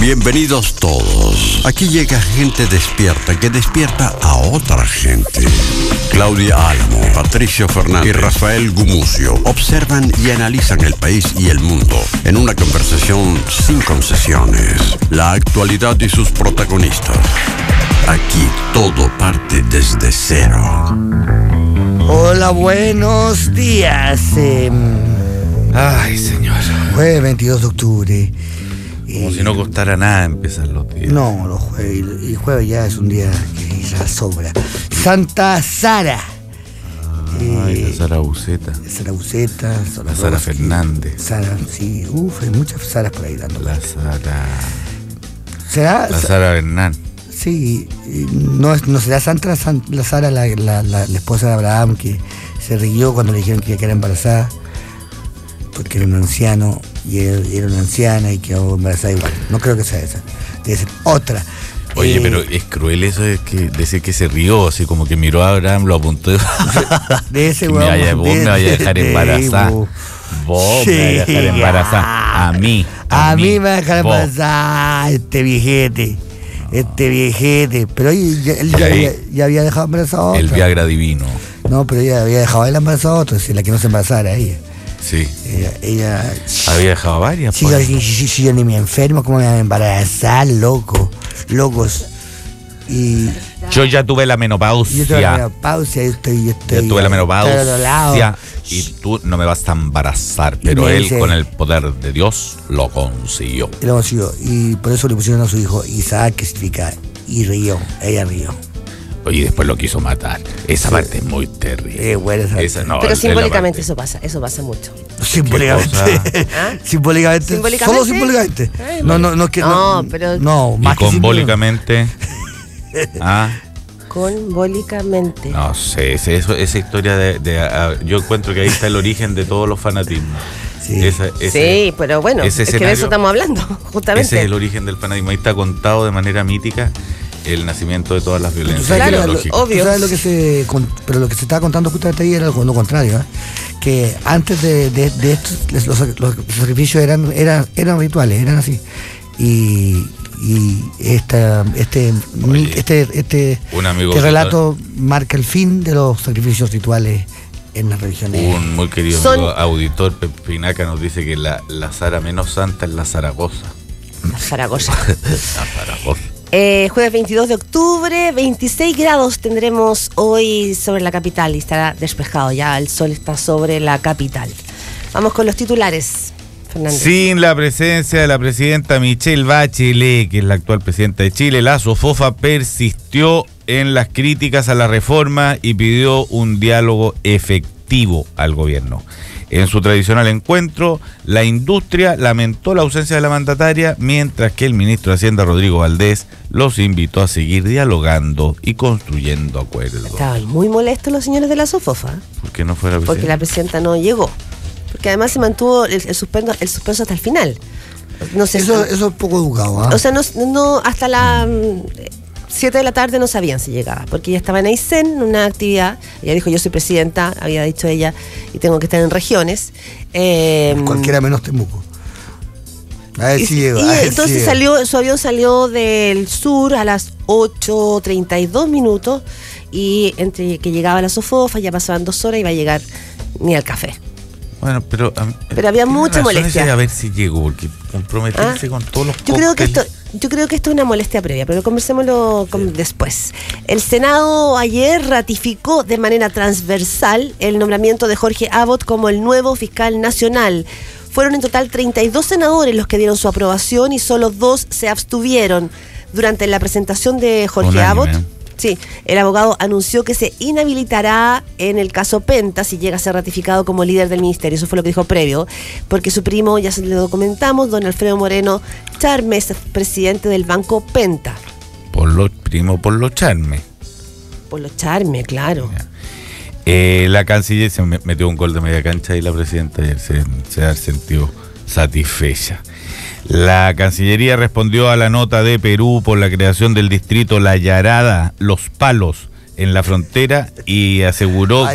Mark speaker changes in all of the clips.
Speaker 1: Bienvenidos todos. Aquí llega gente despierta que despierta a otra gente. Claudia Álamo, Patricio Fernández y Rafael Gumucio observan y analizan el país y el mundo en una conversación sin concesiones. La actualidad y sus protagonistas. Aquí todo parte desde cero.
Speaker 2: Hola, buenos días.
Speaker 3: Ay, señor.
Speaker 2: Jueves 22 de octubre.
Speaker 3: Como si no costara nada empezar los días.
Speaker 2: No, los jueves. Y jueves ya es un día que ya sobra. Santa Sara.
Speaker 3: Ay, la Sara Buceta.
Speaker 2: Sara Buceta.
Speaker 3: La Sara Fernández.
Speaker 2: Sara, sí. Hay muchas Saras por ahí dando.
Speaker 3: La Sara...
Speaker 2: ¿Será?
Speaker 3: La Sara Bernal.
Speaker 2: Sí. No será Santa la Sara, la esposa de Abraham, que se rió cuando le dijeron que era embarazada. Porque era un anciano y él era una anciana y quedó embarazada igual. No creo que sea esa. Debe ser otra.
Speaker 3: Oye, pero es cruel eso de decir que se rió, así como que miró a Abraham, lo apuntó.
Speaker 2: De ese
Speaker 3: vos me vaya a dejar embarazada. Vos me vaya a dejar embarazada. A mí
Speaker 2: me va a dejar embarazada este viejete. Pero él ya había dejado embarazada a otra.
Speaker 3: El Viagra divino.
Speaker 2: No, pero ella había dejado a él embarazada a otra, si la que no se embarazara ella.
Speaker 3: Sí.
Speaker 2: Ella
Speaker 3: había dejado varias.
Speaker 2: Sí, yo ni me enfermo, ¿cómo me van a embarazar, locos? Y
Speaker 3: yo ya tuve la menopausia.
Speaker 2: Yo tuve la menopausia, yo
Speaker 3: tuve la menopausia y tú no me vas a embarazar. Pero él, con el poder de Dios, lo consiguió.
Speaker 2: Y por eso le pusieron a su hijo Isaac, que significa y rió. Ella rió.
Speaker 3: Y después lo quiso matar. Esa parte es muy terrible.
Speaker 2: Bueno,
Speaker 4: pero simbólicamente eso pasa mucho.
Speaker 2: Simbólicamente. Simbólicamente. Solo simbólicamente. No es que
Speaker 4: pero
Speaker 3: más que simbólicamente.
Speaker 4: Convólicamente.
Speaker 3: No sé, esa historia yo encuentro que ahí está el origen de todos los fanatismos.
Speaker 4: Sí, pero bueno, es que de eso estamos hablando, justamente.
Speaker 3: Ese es el origen del fanatismo. Ahí está contado de manera mítica el nacimiento de todas las violencias ideológicas.
Speaker 4: Obvio.
Speaker 2: ¿Sabes pero lo que se estaba contando justamente ahí era lo contrario, que antes de esto los sacrificios eran rituales, eran así. Y este relato marca el fin de los sacrificios rituales en las religiones.
Speaker 3: Un muy querido auditor, Pepinaca, nos dice que la Sara menos santa es la Zaragoza.
Speaker 4: La Zaragoza. Jueves 22 de octubre, 26 grados tendremos hoy sobre la capital y estará despejado ya, el sol está sobre la capital. Vamos con los titulares, Fernández.
Speaker 3: Sin la presencia de la presidenta Michelle Bachelet, que es la actual presidenta de Chile, la SOFOFA persistió en las críticas a la reforma y pidió un diálogo efectivo al gobierno. En su tradicional encuentro, la industria lamentó la ausencia de la mandataria, mientras que el ministro de Hacienda, Rodrigo Valdés, los invitó a seguir dialogando y construyendo acuerdos.
Speaker 4: Estaban muy molestos los señores de la SOFOFA.
Speaker 3: ¿Por qué no fue la presidenta?
Speaker 4: Porque la presidenta no llegó. Porque además se mantuvo el suspenso hasta el final. No sé,
Speaker 2: eso es poco educado.
Speaker 4: O sea, no hasta las 7 de la tarde no sabían si llegaba, porque ella estaba en Aysén, en una actividad. Ella dijo, yo soy presidenta, había dicho ella, y tengo que estar en regiones.
Speaker 2: Cualquiera menos Temuco. A ver si llegó.
Speaker 4: Entonces su avión salió del sur a las 8:32 minutos, y entre que llegaba la SOFOFA ya pasaban 2 horas y iba a llegar ni al café.
Speaker 3: Bueno, pero
Speaker 4: había mucha molestia.
Speaker 3: A ver si llegó, porque comprometerse con todos los
Speaker 4: Yo creo que esto es una molestia previa, pero conversémoslo después. El Senado ayer ratificó de manera transversal el nombramiento de Jorge Abbott como el nuevo fiscal nacional. Fueron en total 32 senadores los que dieron su aprobación y solo 2 se abstuvieron. Durante la presentación de Jorge Abbott, sí, el abogado anunció que se inhabilitará en el caso Penta si llega a ser ratificado como líder del ministerio. Eso fue lo que dijo previo, porque su primo, ya se lo documentamos, don Alfredo Moreno Charme, es presidente del Banco Penta.
Speaker 3: Por lo Charme.
Speaker 4: Por lo Charme, claro.
Speaker 3: La canciller se metió un gol de media cancha y la presidenta ayer se ha sentido satisfecha. La Cancillería respondió a la nota de Perú por la creación del distrito La Yarada, Los Palos, en la frontera y aseguró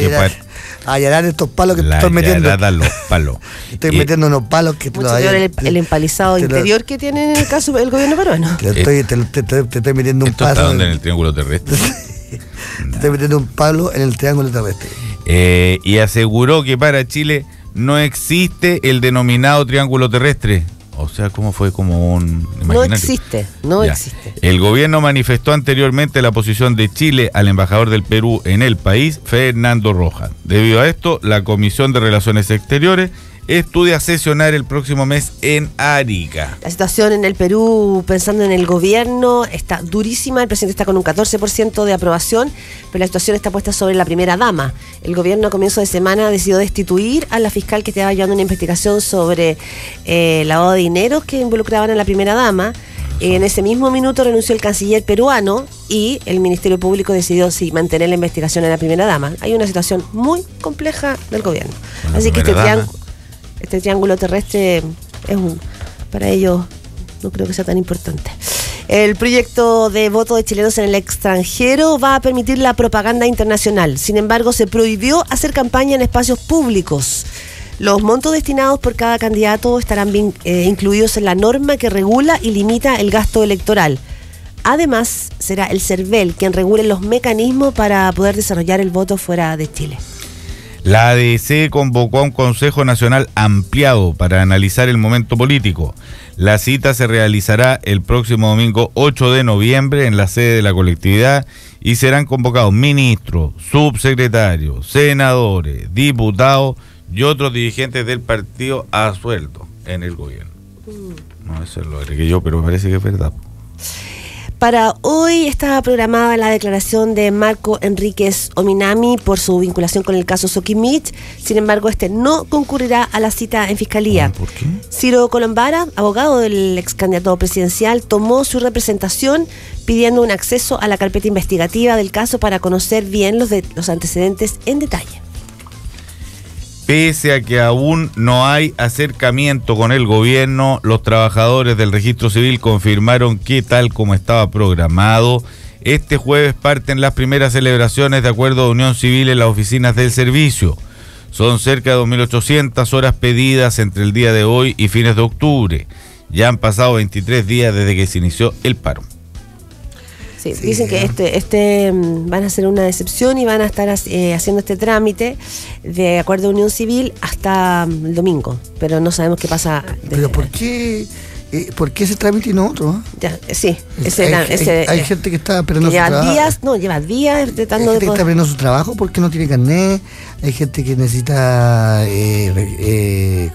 Speaker 2: allanar estos palos que te
Speaker 3: la
Speaker 2: estoy metiendo.
Speaker 3: los palos.
Speaker 2: Estoy metiendo unos palos que
Speaker 4: Mucho peor el empalizado interior que tiene en el caso del gobierno peruano.
Speaker 2: Te estoy metiendo un
Speaker 3: ¿Esto
Speaker 2: palo.
Speaker 3: está donde en el triángulo terrestre?
Speaker 2: Te estoy metiendo un palo en el triángulo terrestre.
Speaker 3: Y aseguró que para Chile no existe el denominado triángulo terrestre. O sea, ¿cómo fue como un imaginario?
Speaker 4: No existe.
Speaker 3: El gobierno manifestó anteriormente la posición de Chile al embajador del Perú en el país, Fernando Rojas. Debido a esto, la Comisión de Relaciones Exteriores estudia sesionar el próximo mes en Arica.
Speaker 4: La situación en el Perú, pensando en el gobierno, está durísima. El presidente está con un 14% de aprobación, pero la situación está puesta sobre la primera dama. El gobierno a comienzo de semana decidió destituir a la fiscal que estaba llevando una investigación sobre lavado de dinero que involucraban a la primera dama. En ese mismo minuto renunció el canciller peruano y el Ministerio Público decidió mantener la investigación a la primera dama. Hay una situación muy compleja del gobierno. Así que este triángulo terrestre para ellos no creo que sea tan importante. El proyecto de voto de chilenos en el extranjero va a permitir la propaganda internacional. Sin embargo, se prohibió hacer campaña en espacios públicos. Los montos destinados por cada candidato estarán incluidos en la norma que regula y limita el gasto electoral. Además, será el CERVEL quien regule los mecanismos para poder desarrollar el voto fuera de Chile.
Speaker 3: La ADC convocó a un Consejo Nacional ampliado para analizar el momento político. La cita se realizará el próximo domingo 8 de noviembre en la sede de la colectividad y serán convocados ministros, subsecretarios, senadores, diputados y otros dirigentes del partido a sueldo en el gobierno. No, eso lo agregué yo, pero me parece que es verdad.
Speaker 4: Para hoy estaba programada la declaración de Marco Enríquez Ominami por su vinculación con el caso Soquimich. Sin embargo, no concurrirá a la cita en fiscalía.
Speaker 3: ¿Por qué?
Speaker 4: Ciro Colombara, abogado del ex candidato presidencial, tomó su representación pidiendo un acceso a la carpeta investigativa del caso para conocer bien los antecedentes en detalle.
Speaker 3: Pese a que aún no hay acercamiento con el gobierno, los trabajadores del registro civil confirmaron que, tal como estaba programado, este jueves parten las primeras celebraciones de acuerdo de unión civil en las oficinas del servicio. Son cerca de 2.800 horas pedidas entre el día de hoy y fines de octubre. Ya han pasado 23 días desde que se inició el paro.
Speaker 4: Sí, dicen que van a hacer una excepción y van a estar haciendo este trámite de acuerdo a unión civil hasta el domingo, pero no sabemos qué pasa.
Speaker 2: ¿Pero por qué ese trámite y no otro?
Speaker 4: Ya, sí,
Speaker 2: hay gente que está esperando su trabajo.
Speaker 4: Lleva días tratando
Speaker 2: hay gente que está esperando su trabajo porque no tiene carnet. Hay gente que necesita,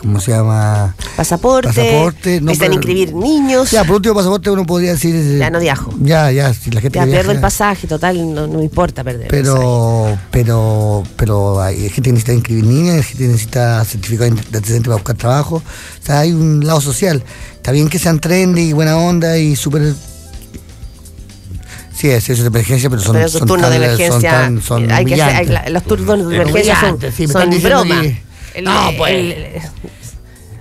Speaker 2: ¿cómo se llama?
Speaker 4: Pasaporte. Necesitan inscribir niños.
Speaker 2: Ya, por último pasaporte uno podría decir...
Speaker 4: ya no viajo.
Speaker 2: Ya, si la gente...
Speaker 4: Ya pierdo el pasaje, total, no me importa perder el pasaje.
Speaker 2: Pero hay gente que necesita inscribir niños, hay gente que necesita certificado de antecedente para buscar trabajo. O sea, hay un lado social. Está bien que sean trendy, buena onda y súper... Sí, es eso de emergencia, pero
Speaker 4: son turnos de emergencia. Los turnos de emergencia son broma.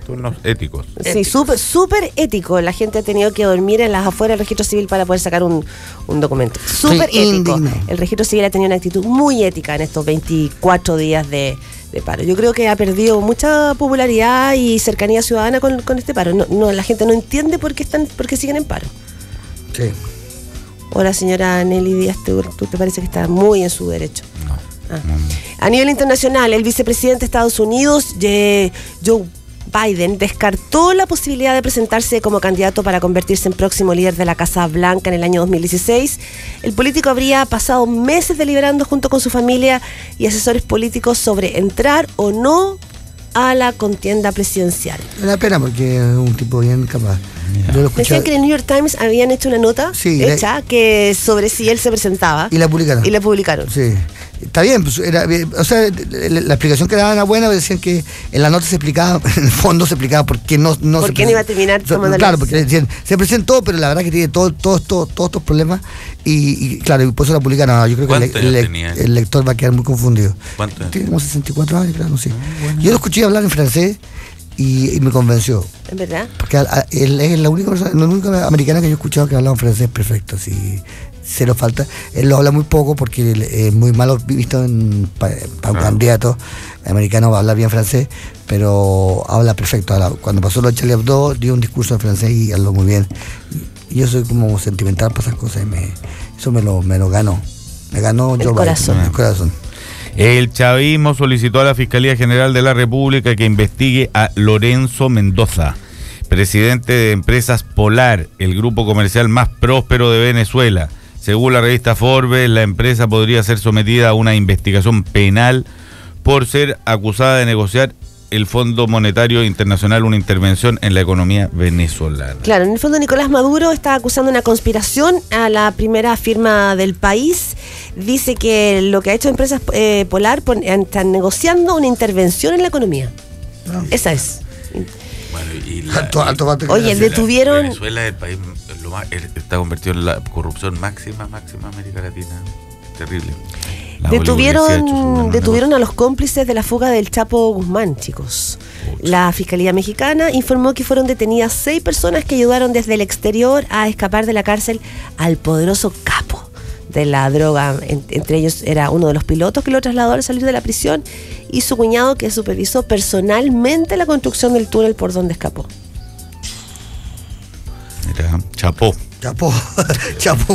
Speaker 3: Turnos éticos.
Speaker 4: Sí, súper ético. La gente ha tenido que dormir en las afueras del registro civil para poder sacar un documento. Súper ético. El registro civil ha tenido una actitud muy ética en estos 24 días de paro. Yo creo que ha perdido mucha popularidad y cercanía ciudadana con este paro. La gente no entiende por qué siguen en paro.
Speaker 2: Sí.
Speaker 4: Hola, señora Nelly Díaz, ¿tú te parece que está muy en su derecho?
Speaker 3: No.
Speaker 4: A nivel internacional, el vicepresidente de Estados Unidos, Joe Biden, descartó la posibilidad de presentarse como candidato para convertirse en próximo líder de la Casa Blanca en el año 2016. El político habría pasado meses deliberando junto con su familia y asesores políticos sobre entrar o no a la contienda presidencial.
Speaker 2: Me da pena porque es un tipo bien capaz.
Speaker 4: Decían que en el New York Times habían hecho una nota que sobre si él se presentaba.
Speaker 2: Y la publicaron. Sí. Está bien, pues o sea, la explicación que daban era buena, decían que en la nota se explicaba, en el fondo se explicaba por qué no
Speaker 4: ¿Por qué no iba a terminar tomando
Speaker 2: claro, porque decían, se presentó, pero la verdad que tiene todos estos problemas y claro, y por eso la publicaron. Yo creo que el lector va a quedar muy confundido.
Speaker 3: ¿Cuánto?
Speaker 2: Tiene como 64 años, claro, no sé. Bueno. Yo lo escuché hablar en francés y me convenció.
Speaker 4: ¿En verdad?
Speaker 2: Porque él es la única americana que yo he escuchado que habla un francés perfecto, así, cero falta. Él lo habla muy poco porque es muy malo visto para un candidato americano va a hablar bien francés, pero habla perfecto. Cuando pasó lo de Charlie Hebdo, dio un discurso en francés y habló muy bien. Y yo soy como sentimental para esas cosas y eso me lo ganó. Me ganó
Speaker 4: el corazón.
Speaker 2: El corazón.
Speaker 3: El chavismo solicitó a la Fiscalía General de la República que investigue a Lorenzo Mendoza, presidente de Empresas Polar, el grupo comercial más próspero de Venezuela. Según la revista Forbes, la empresa podría ser sometida a una investigación penal por ser acusada de negociar el Fondo Monetario Internacional una intervención en la economía venezolana.
Speaker 4: Claro, en el fondo Nicolás Maduro está acusando una conspiración a la primera firma del país. Dice que lo que ha hecho Empresas Polar están negociando una intervención en la economía.
Speaker 2: No.
Speaker 4: Esa es.
Speaker 3: Bueno, y
Speaker 4: Oye, detuvieron...
Speaker 3: Venezuela es el país está convertido en la corrupción máxima América Latina. Terrible.
Speaker 4: Detuvieron a los cómplices de la fuga del Chapo Guzmán, chicos. La Fiscalía Mexicana informó que fueron detenidas 6 personas que ayudaron desde el exterior a escapar de la cárcel al poderoso capo de la droga. Entre ellos era uno de los pilotos que lo trasladó al salir de la prisión y su cuñado que supervisó personalmente la construcción del túnel por donde escapó.
Speaker 3: Era Chapo
Speaker 2: Guzmán.
Speaker 3: Chapo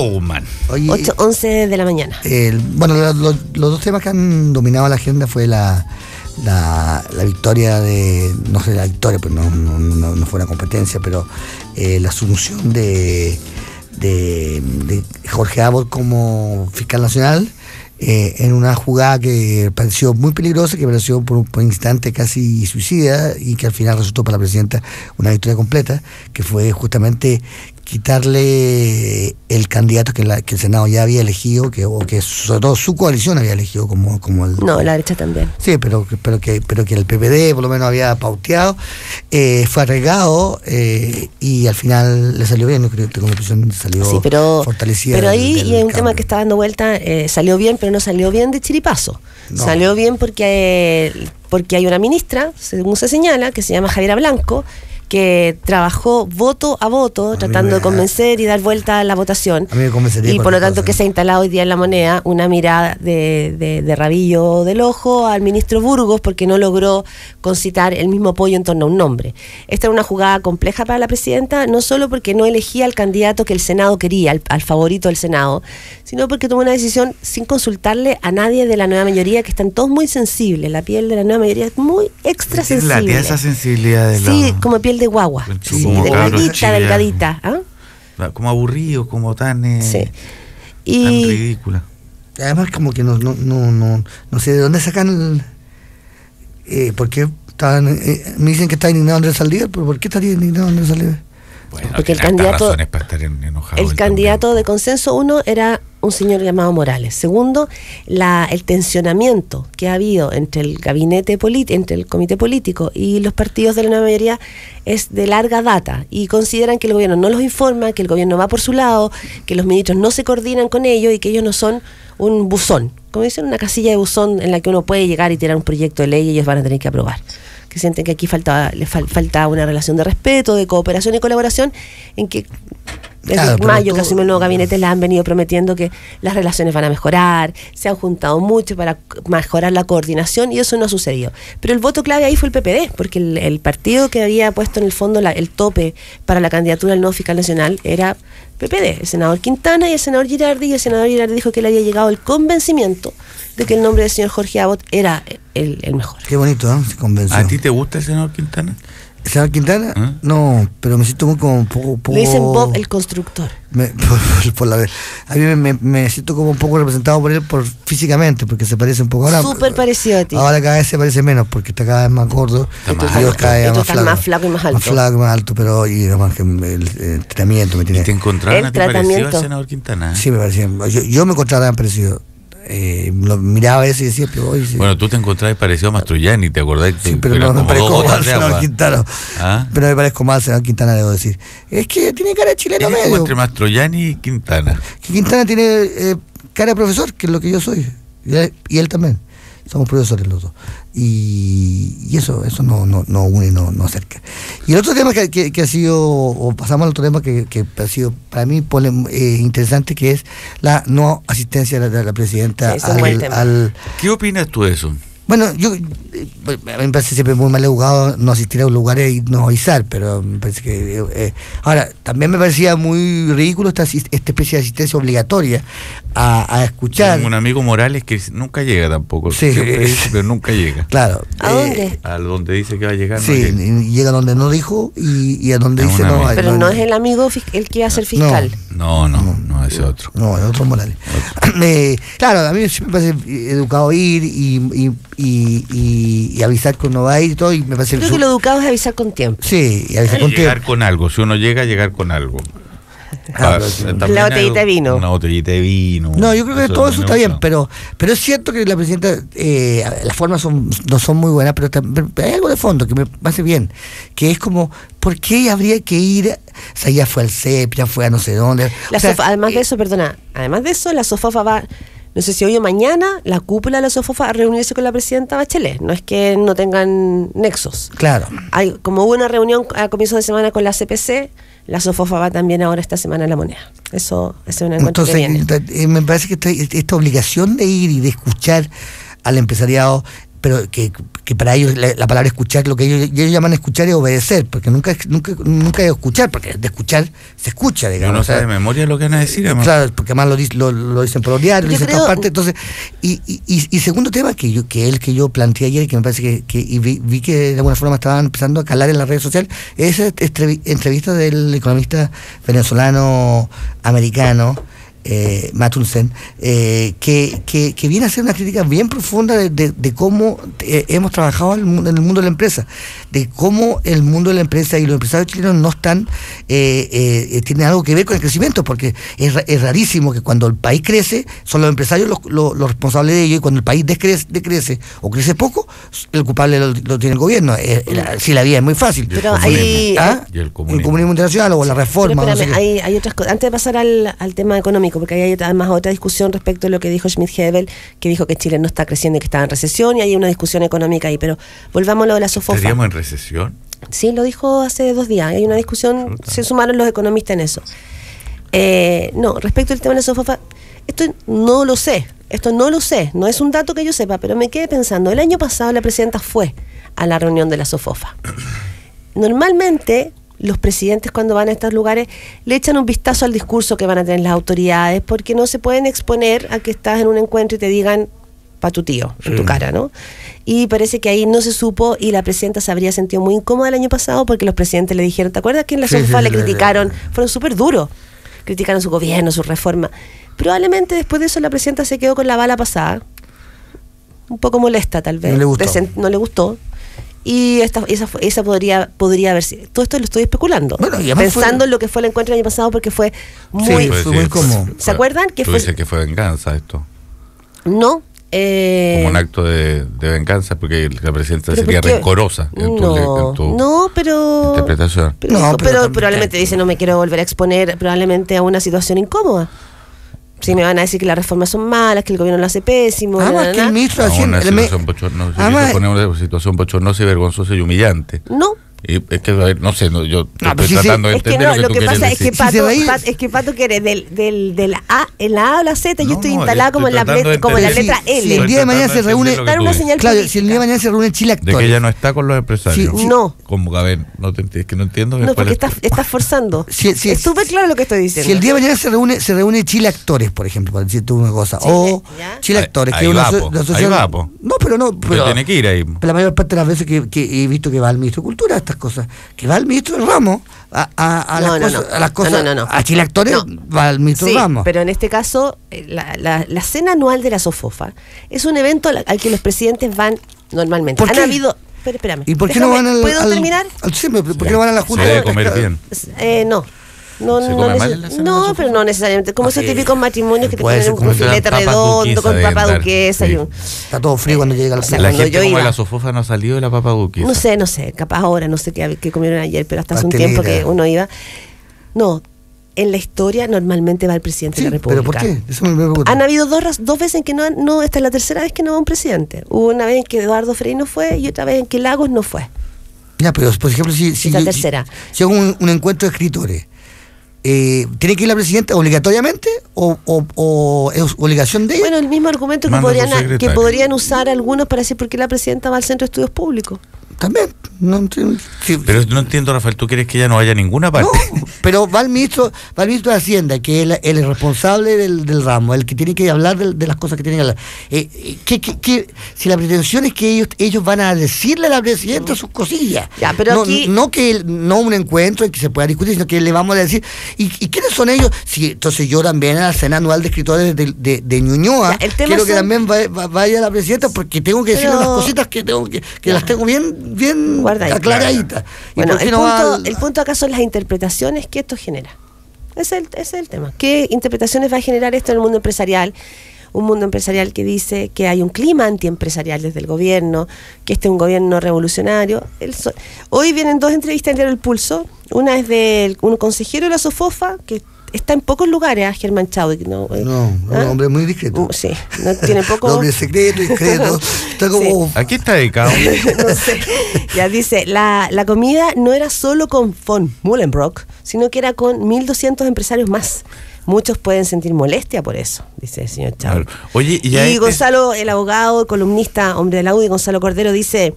Speaker 3: Guzmán.
Speaker 4: 8:11 de la mañana.
Speaker 2: Bueno, los dos temas que han dominado la agenda fue la victoria no sé la victoria, pues no fue una competencia, pero la asunción de Jorge Abbott como fiscal nacional, en una jugada que pareció muy peligrosa, que pareció por un instante casi suicida y que al final resultó para la presidenta una victoria completa, que fue justamente quitarle el candidato que el Senado ya había elegido, o que sobre todo su coalición había elegido como el...
Speaker 4: No, la derecha también.
Speaker 2: Sí, pero que el PPD por lo menos había pauteado, fue arriesgado y al final le salió bien. Yo creo que la oposición salió fortalecida.
Speaker 4: Pero ahí y hay un tema que está dando vuelta, salió bien, pero no salió bien de chiripazo. No. Salió bien porque hay una ministra, según se señala, que se llama Javiera Blanco, que trabajó voto a voto tratando de convencer y dar vuelta a la votación. A mí me convencería. Y por lo tanto que se ha instalado hoy día en La Moneda una mirada de rabillo del ojo al ministro Burgos porque no logró concitar el mismo apoyo en torno a un nombre. Esta era una jugada compleja para la presidenta, no solo porque no elegía al candidato que el Senado quería, al favorito del Senado, sino porque tomó una decisión sin consultarle a nadie de la nueva mayoría, que están todos muy sensibles. La piel de la nueva mayoría es muy extra sensible.
Speaker 3: Esa sensibilidad de
Speaker 4: sí, como piel de guagua, sí, delgadita, ¿ah?
Speaker 3: Como aburrido, como tan
Speaker 4: sí.
Speaker 3: Tan ridícula.
Speaker 2: Además como que no sé de dónde sacan ¿por qué estaban me dicen que está indignado Andrés Saldívar? ¿Por qué estaría indignado Andrés Saldívar?
Speaker 3: Bueno,
Speaker 4: porque el candidato de consenso, uno, era un señor llamado Morales. Segundo, el tensionamiento que ha habido entre el gabinete entre el comité político y los partidos de la nueva mayoría es de larga data y consideran que el gobierno no los informa, que el gobierno va por su lado, que los ministros no se coordinan con ellos y que ellos no son un buzón, como dicen, una casilla de buzón en la que uno puede llegar y tirar un proyecto de ley y ellos van a tener que aprobar. Que sienten que aquí les falta una relación de respeto, de cooperación y colaboración, en que desde mayo casi el nuevo gabinete les han venido prometiendo que las relaciones van a mejorar, se han juntado mucho para mejorar la coordinación y eso no ha sucedido. Pero el voto clave ahí fue el PPD, porque el partido que había puesto en el fondo el tope para la candidatura del nuevo fiscal nacional era PPD, el senador Quintana y el senador Girardi, y el senador Girardi dijo que le había llegado el convencimiento de que el nombre del señor Jorge Abbott era el mejor.
Speaker 2: Qué bonito, ¿no? Se convenció.
Speaker 3: ¿A ti te gusta el senador Quintana?
Speaker 2: ¿El senador Quintana? ¿Ah? No, pero me siento muy como un poco...
Speaker 4: Le dicen Bob el constructor.
Speaker 2: A mí me siento como un poco representado por él físicamente, porque se parece un poco ahora.
Speaker 4: Súper parecido a ti.
Speaker 2: Ahora cada vez se parece menos, porque está cada vez más gordo.
Speaker 4: Está más flaco y más alto.
Speaker 2: Más flaco y más alto, pero y además que el tratamiento me tiene...
Speaker 3: ¿Y te encontraron a ti parecido al senador Quintana?
Speaker 2: Sí, me parecía. Yo me encontraba tan parecido. Lo miraba eso y decía, pero hoy sí.
Speaker 3: Bueno, tú te encontrabas parecido a Mastroianni, ¿te acordás?
Speaker 2: Sí, pero no me parezco mal al senador Quintana. ¿Ah? Pero me parezco mal al senador Quintana, debo decir. Es que tiene cara de chileno medio.
Speaker 3: Entre Mastroianni y Quintana.
Speaker 2: Que Quintana tiene cara de profesor, que es lo que yo soy. Y él también. somos profesores los dos. Y eso no une, no acerca. Y el otro tema que ha sido, o pasamos al otro tema que ha sido para mí interesante, que es la no asistencia de la presidenta al...
Speaker 3: ¿Qué opinas tú de eso?
Speaker 2: Bueno, a mí me parece siempre muy mal educado no asistir a los lugares y no avisar, pero me parece que... ahora, también me parecía muy ridículo esta especie de asistencia obligatoria a escuchar.
Speaker 3: Tengo un amigo Morales que nunca llega tampoco.
Speaker 2: Sí.
Speaker 3: Siempre dice, pero nunca llega.
Speaker 2: Claro.
Speaker 4: ¿A dónde?
Speaker 3: A donde dice que va a llegar.
Speaker 2: Sí,
Speaker 3: no
Speaker 2: llega donde no dijo y a donde dice no.
Speaker 4: Pero no es el amigo el que va a ser fiscal.
Speaker 3: No, ese otro.
Speaker 2: No, es otro Morales. Claro, a mí siempre me parece educado ir y avisar que uno va a ir y todo, y me parece...
Speaker 4: Creo que lo educado es avisar con tiempo.
Speaker 2: Sí, y avisar con
Speaker 3: Llegar
Speaker 2: tiempo.
Speaker 3: con algo, si uno llega, llegar con algo.
Speaker 2: Claro,
Speaker 3: También
Speaker 4: la botellita de vino.
Speaker 3: Una botellita de vino.
Speaker 2: No, yo creo que todo eso está bien,
Speaker 3: pero
Speaker 2: pero es cierto que la presidenta, las formas no son muy buenas, pero hay algo de fondo que me hace bien, que es como, ¿por qué habría que ir? O sea, ya fue al CEP, ya fue a no sé dónde.
Speaker 4: Además de eso, la SOFOFA va... No sé si hoy o mañana la cúpula de la SOFOFA a reunirse con la presidenta Bachelet. No es que no tengan nexos.
Speaker 2: Claro.
Speaker 4: Como hubo una reunión a comienzos de semana con la CPC, la SOFOFA va también ahora esta semana a La Moneda. Eso es un encuentro que viene.
Speaker 2: Me parece que esta obligación de ir y de escuchar al empresariado, pero que para ellos la palabra escuchar, lo que ellos llaman escuchar es obedecer, porque nunca es escuchar, porque de escuchar se escucha, digamos.
Speaker 3: Uno sabe de memoria lo que van a decir, además.
Speaker 2: Claro, porque además lo dicen por los diarios, lo dicen en todas partes. Entonces, y segundo tema que yo planteé ayer, que me parece que vi que de alguna forma estaban empezando a calar en las redes sociales, es esa entrevista del economista venezolano americano Matulsen, que viene a hacer una crítica bien profunda de cómo hemos trabajado en el mundo de la empresa, de cómo el mundo de la empresa y los empresarios chilenos no están tienen algo que ver con el crecimiento, porque es rarísimo que cuando el país crece son los empresarios los responsables de ello, y cuando el país decrece o crece poco, el culpable lo tiene el gobierno. Si la vida es muy fácil.
Speaker 4: Pero hay
Speaker 2: el comunismo internacional o la reforma.
Speaker 4: Pero espérame, hay otras cosas. Antes de pasar al tema económico, porque hay además otra discusión respecto a lo que dijo Schmidt-Hebel, que dijo que Chile no está creciendo y que está en recesión, y hay una discusión económica ahí. Pero volvamos a lo de la SOFOFA.
Speaker 3: ¿Estaríamos en recesión?
Speaker 4: Sí, lo dijo hace 2 días. Hay una discusión, se sumaron los economistas en eso. No, respecto al tema de la SOFOFA, esto no lo sé, no es un dato que yo sepa, pero me quedé pensando, el año pasado la presidenta fue a la reunión de la SOFOFA. Normalmente los presidentes, cuando van a estos lugares, le echan un vistazo al discurso que van a tener las autoridades, porque no se pueden exponer a que estás en un encuentro y te digan pa' tu tío, en tu cara, ¿no? Y parece que ahí no se supo, y la presidenta se habría sentido muy incómoda el año pasado porque los presidentes le dijeron, ¿te acuerdas que en la SOFOFA le criticaron? Fueron súper duros, criticaron su gobierno, su reforma. Probablemente después de eso la presidenta se quedó con la bala pasada, un poco molesta tal vez, no le gustó. Y esa podría haber sido. Todo esto lo estoy especulando, pensando en lo que fue el encuentro el año pasado, porque fue muy
Speaker 2: cómodo.
Speaker 4: ¿Se acuerdan?
Speaker 3: Tú dices que fue venganza esto.
Speaker 4: No.
Speaker 3: Como un acto de venganza, porque la presidenta sería rencorosa en tu
Speaker 4: pero
Speaker 3: interpretación.
Speaker 4: Pero probablemente dice, no me quiero volver a exponer probablemente a una situación incómoda. Si me van a decir que las reformas son malas, que el gobierno lo hace pésimo.
Speaker 2: Además que el ministro
Speaker 3: una situación bochornosa y vergonzosa y humillante.
Speaker 4: No.
Speaker 3: Y es que, a ver, no sé, yo estoy tratando de entender
Speaker 4: lo que pasa
Speaker 3: decir.
Speaker 4: es que Pato quiere del A, en la A o la Z, yo estoy instalada como en la letra L.
Speaker 2: Si el día de mañana se reúne,
Speaker 4: Claudio,
Speaker 2: si el día de mañana se reúne Chile Actores.
Speaker 3: De que ella no está con los empresarios.
Speaker 4: No.
Speaker 3: Como, a ver, es que no entiendo.
Speaker 4: No, porque estás forzando. Es súper claro lo que estoy diciendo.
Speaker 2: Si el día de mañana se reúne Chile Actores, por ejemplo, para decirte una cosa, o Chile Actores, que es una asociación.
Speaker 3: No, pero tiene que ir ahí.
Speaker 2: Pero la mayor parte de las veces que he visto que va el ministro de Cultura a estas cosas, que va el ministro del ramo a las cosas, a Chile Actores va el ministro del ramo.
Speaker 4: Pero en este caso, la cena anual de la SOFOFA es un evento al que los presidentes van normalmente.
Speaker 2: ¿Por qué?
Speaker 4: Han habido... Pero espérame.
Speaker 2: ¿Y por qué no van
Speaker 4: ¿Puedo terminar?
Speaker 2: ¿Por qué no van a la Junta?
Speaker 3: Se debe comer bien.
Speaker 4: No, pero no necesariamente. Como esos típicos matrimonios que te ponen un filete redondo con papa duquesa.
Speaker 2: Está todo frío cuando llega
Speaker 3: la gente como de la SOFOFA no ha salido de la papa duquesa.
Speaker 4: No sé, capaz ahora, no sé qué comieron ayer, pero hasta hace un tiempo que uno iba. No, en la historia normalmente va el presidente
Speaker 2: Sí,
Speaker 4: de la República.
Speaker 2: ¿pero por qué? Eso me pregunta.
Speaker 4: Han habido dos veces en que no, esta es la tercera vez que no va un presidente. Hubo una vez en que Eduardo Frei no fue y otra vez en que Lagos no fue.
Speaker 2: Ya, pero por ejemplo, si
Speaker 4: la tercera.
Speaker 2: Si hago un encuentro de escritores, ¿tiene que ir la presidenta obligatoriamente o es obligación de ella?
Speaker 4: Bueno, el mismo argumento
Speaker 3: Manda a su
Speaker 4: que
Speaker 3: secretario.
Speaker 4: podrían usar algunos para decir por qué la presidenta va al Centro de Estudios Públicos.
Speaker 2: También. No, sí.
Speaker 3: Pero no entiendo, Rafael, ¿tú quieres que ella no vaya a ninguna parte?
Speaker 2: No, pero va el ministro de Hacienda, que es el responsable del ramo, el que tiene que hablar de las cosas que tiene que hablar. Si la pretensión es que ellos van a decirle a la presidenta sus cosillas,
Speaker 4: Ya, pero
Speaker 2: no,
Speaker 4: aquí-
Speaker 2: no un encuentro en que se pueda discutir, sino que le vamos a decir, ¿y quiénes son ellos? Sí, entonces yo también en la cena anual de escritores de Ñuñoa,
Speaker 4: Ya, el tema
Speaker 2: quiero que
Speaker 4: son-
Speaker 2: también vaya la presidenta, porque tengo que decirle
Speaker 4: Pero-
Speaker 2: las cositas que tengo que las tengo bien
Speaker 4: Guardadita.
Speaker 2: aclaraditas. ¿Y
Speaker 4: Bueno,
Speaker 2: por qué
Speaker 4: el
Speaker 2: no va
Speaker 4: punto,
Speaker 2: al-
Speaker 4: el punto acá son las interpretaciones que esto genera. Ese es el tema. ¿Qué interpretaciones va a generar esto en el mundo empresarial? Un mundo empresarial que dice que hay un clima antiempresarial desde el gobierno, que este es un gobierno revolucionario. Hoy vienen dos entrevistas en Diario El Pulso. Una es de un consejero de la SOFOFA, que está en pocos lugares, Germán Chaudic. No,
Speaker 2: un hombre muy discreto.
Speaker 4: Sí, no tiene poco...
Speaker 2: Un hombre secreto, discreto. Está como.
Speaker 3: Aquí está dedicado.
Speaker 4: No sé. Ya dice, la comida no era solo con von Mullenbrock, sino que era con 1.200 empresarios más. Muchos pueden sentir molestia por eso, dice el señor Chávez.
Speaker 3: Claro. Oye, y
Speaker 4: Gonzalo, el abogado, columnista, hombre de la UDI, Gonzalo Cordero, dice,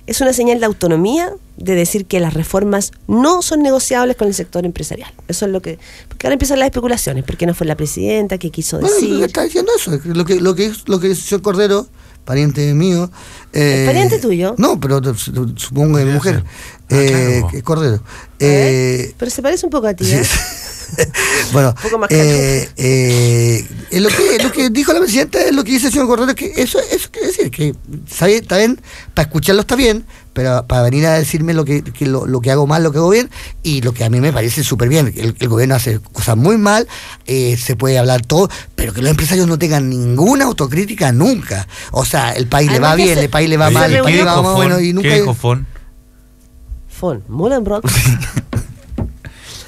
Speaker 4: es una señal de autonomía de decir que las reformas no son negociables con el sector empresarial. Eso es lo que... Porque ahora empiezan las especulaciones, ¿por qué no fue la presidenta? ¿Qué quiso
Speaker 2: Bueno,
Speaker 4: decir?
Speaker 2: está diciendo eso. Lo que dice el señor Cordero, pariente mío.
Speaker 4: ¿Es pariente tuyo?
Speaker 2: No, pero supongo que es mujer.
Speaker 3: claro.
Speaker 2: Que es Cordero.
Speaker 4: A ver, pero se parece un poco a ti, ¿eh?
Speaker 2: Bueno,
Speaker 4: Un poco más
Speaker 2: lo que dijo la presidenta es lo que dice el señor Cordero, que eso quiere decir que está bien, para escucharlo está bien, pero para venir a decirme lo que hago mal, lo que hago bien, y lo que a mí me parece súper bien. El gobierno hace cosas muy mal, se puede hablar todo, pero que los empresarios no tengan ninguna autocrítica nunca. O sea, el país le va
Speaker 4: Además que
Speaker 2: bien, el país le va
Speaker 3: Oye,
Speaker 2: mal, el
Speaker 3: ¿qué
Speaker 2: país le va
Speaker 3: dijo
Speaker 2: más
Speaker 3: Fon?
Speaker 2: bueno, y nunca...
Speaker 3: ¿Qué dijo Fon?
Speaker 4: Von Mullenbrock.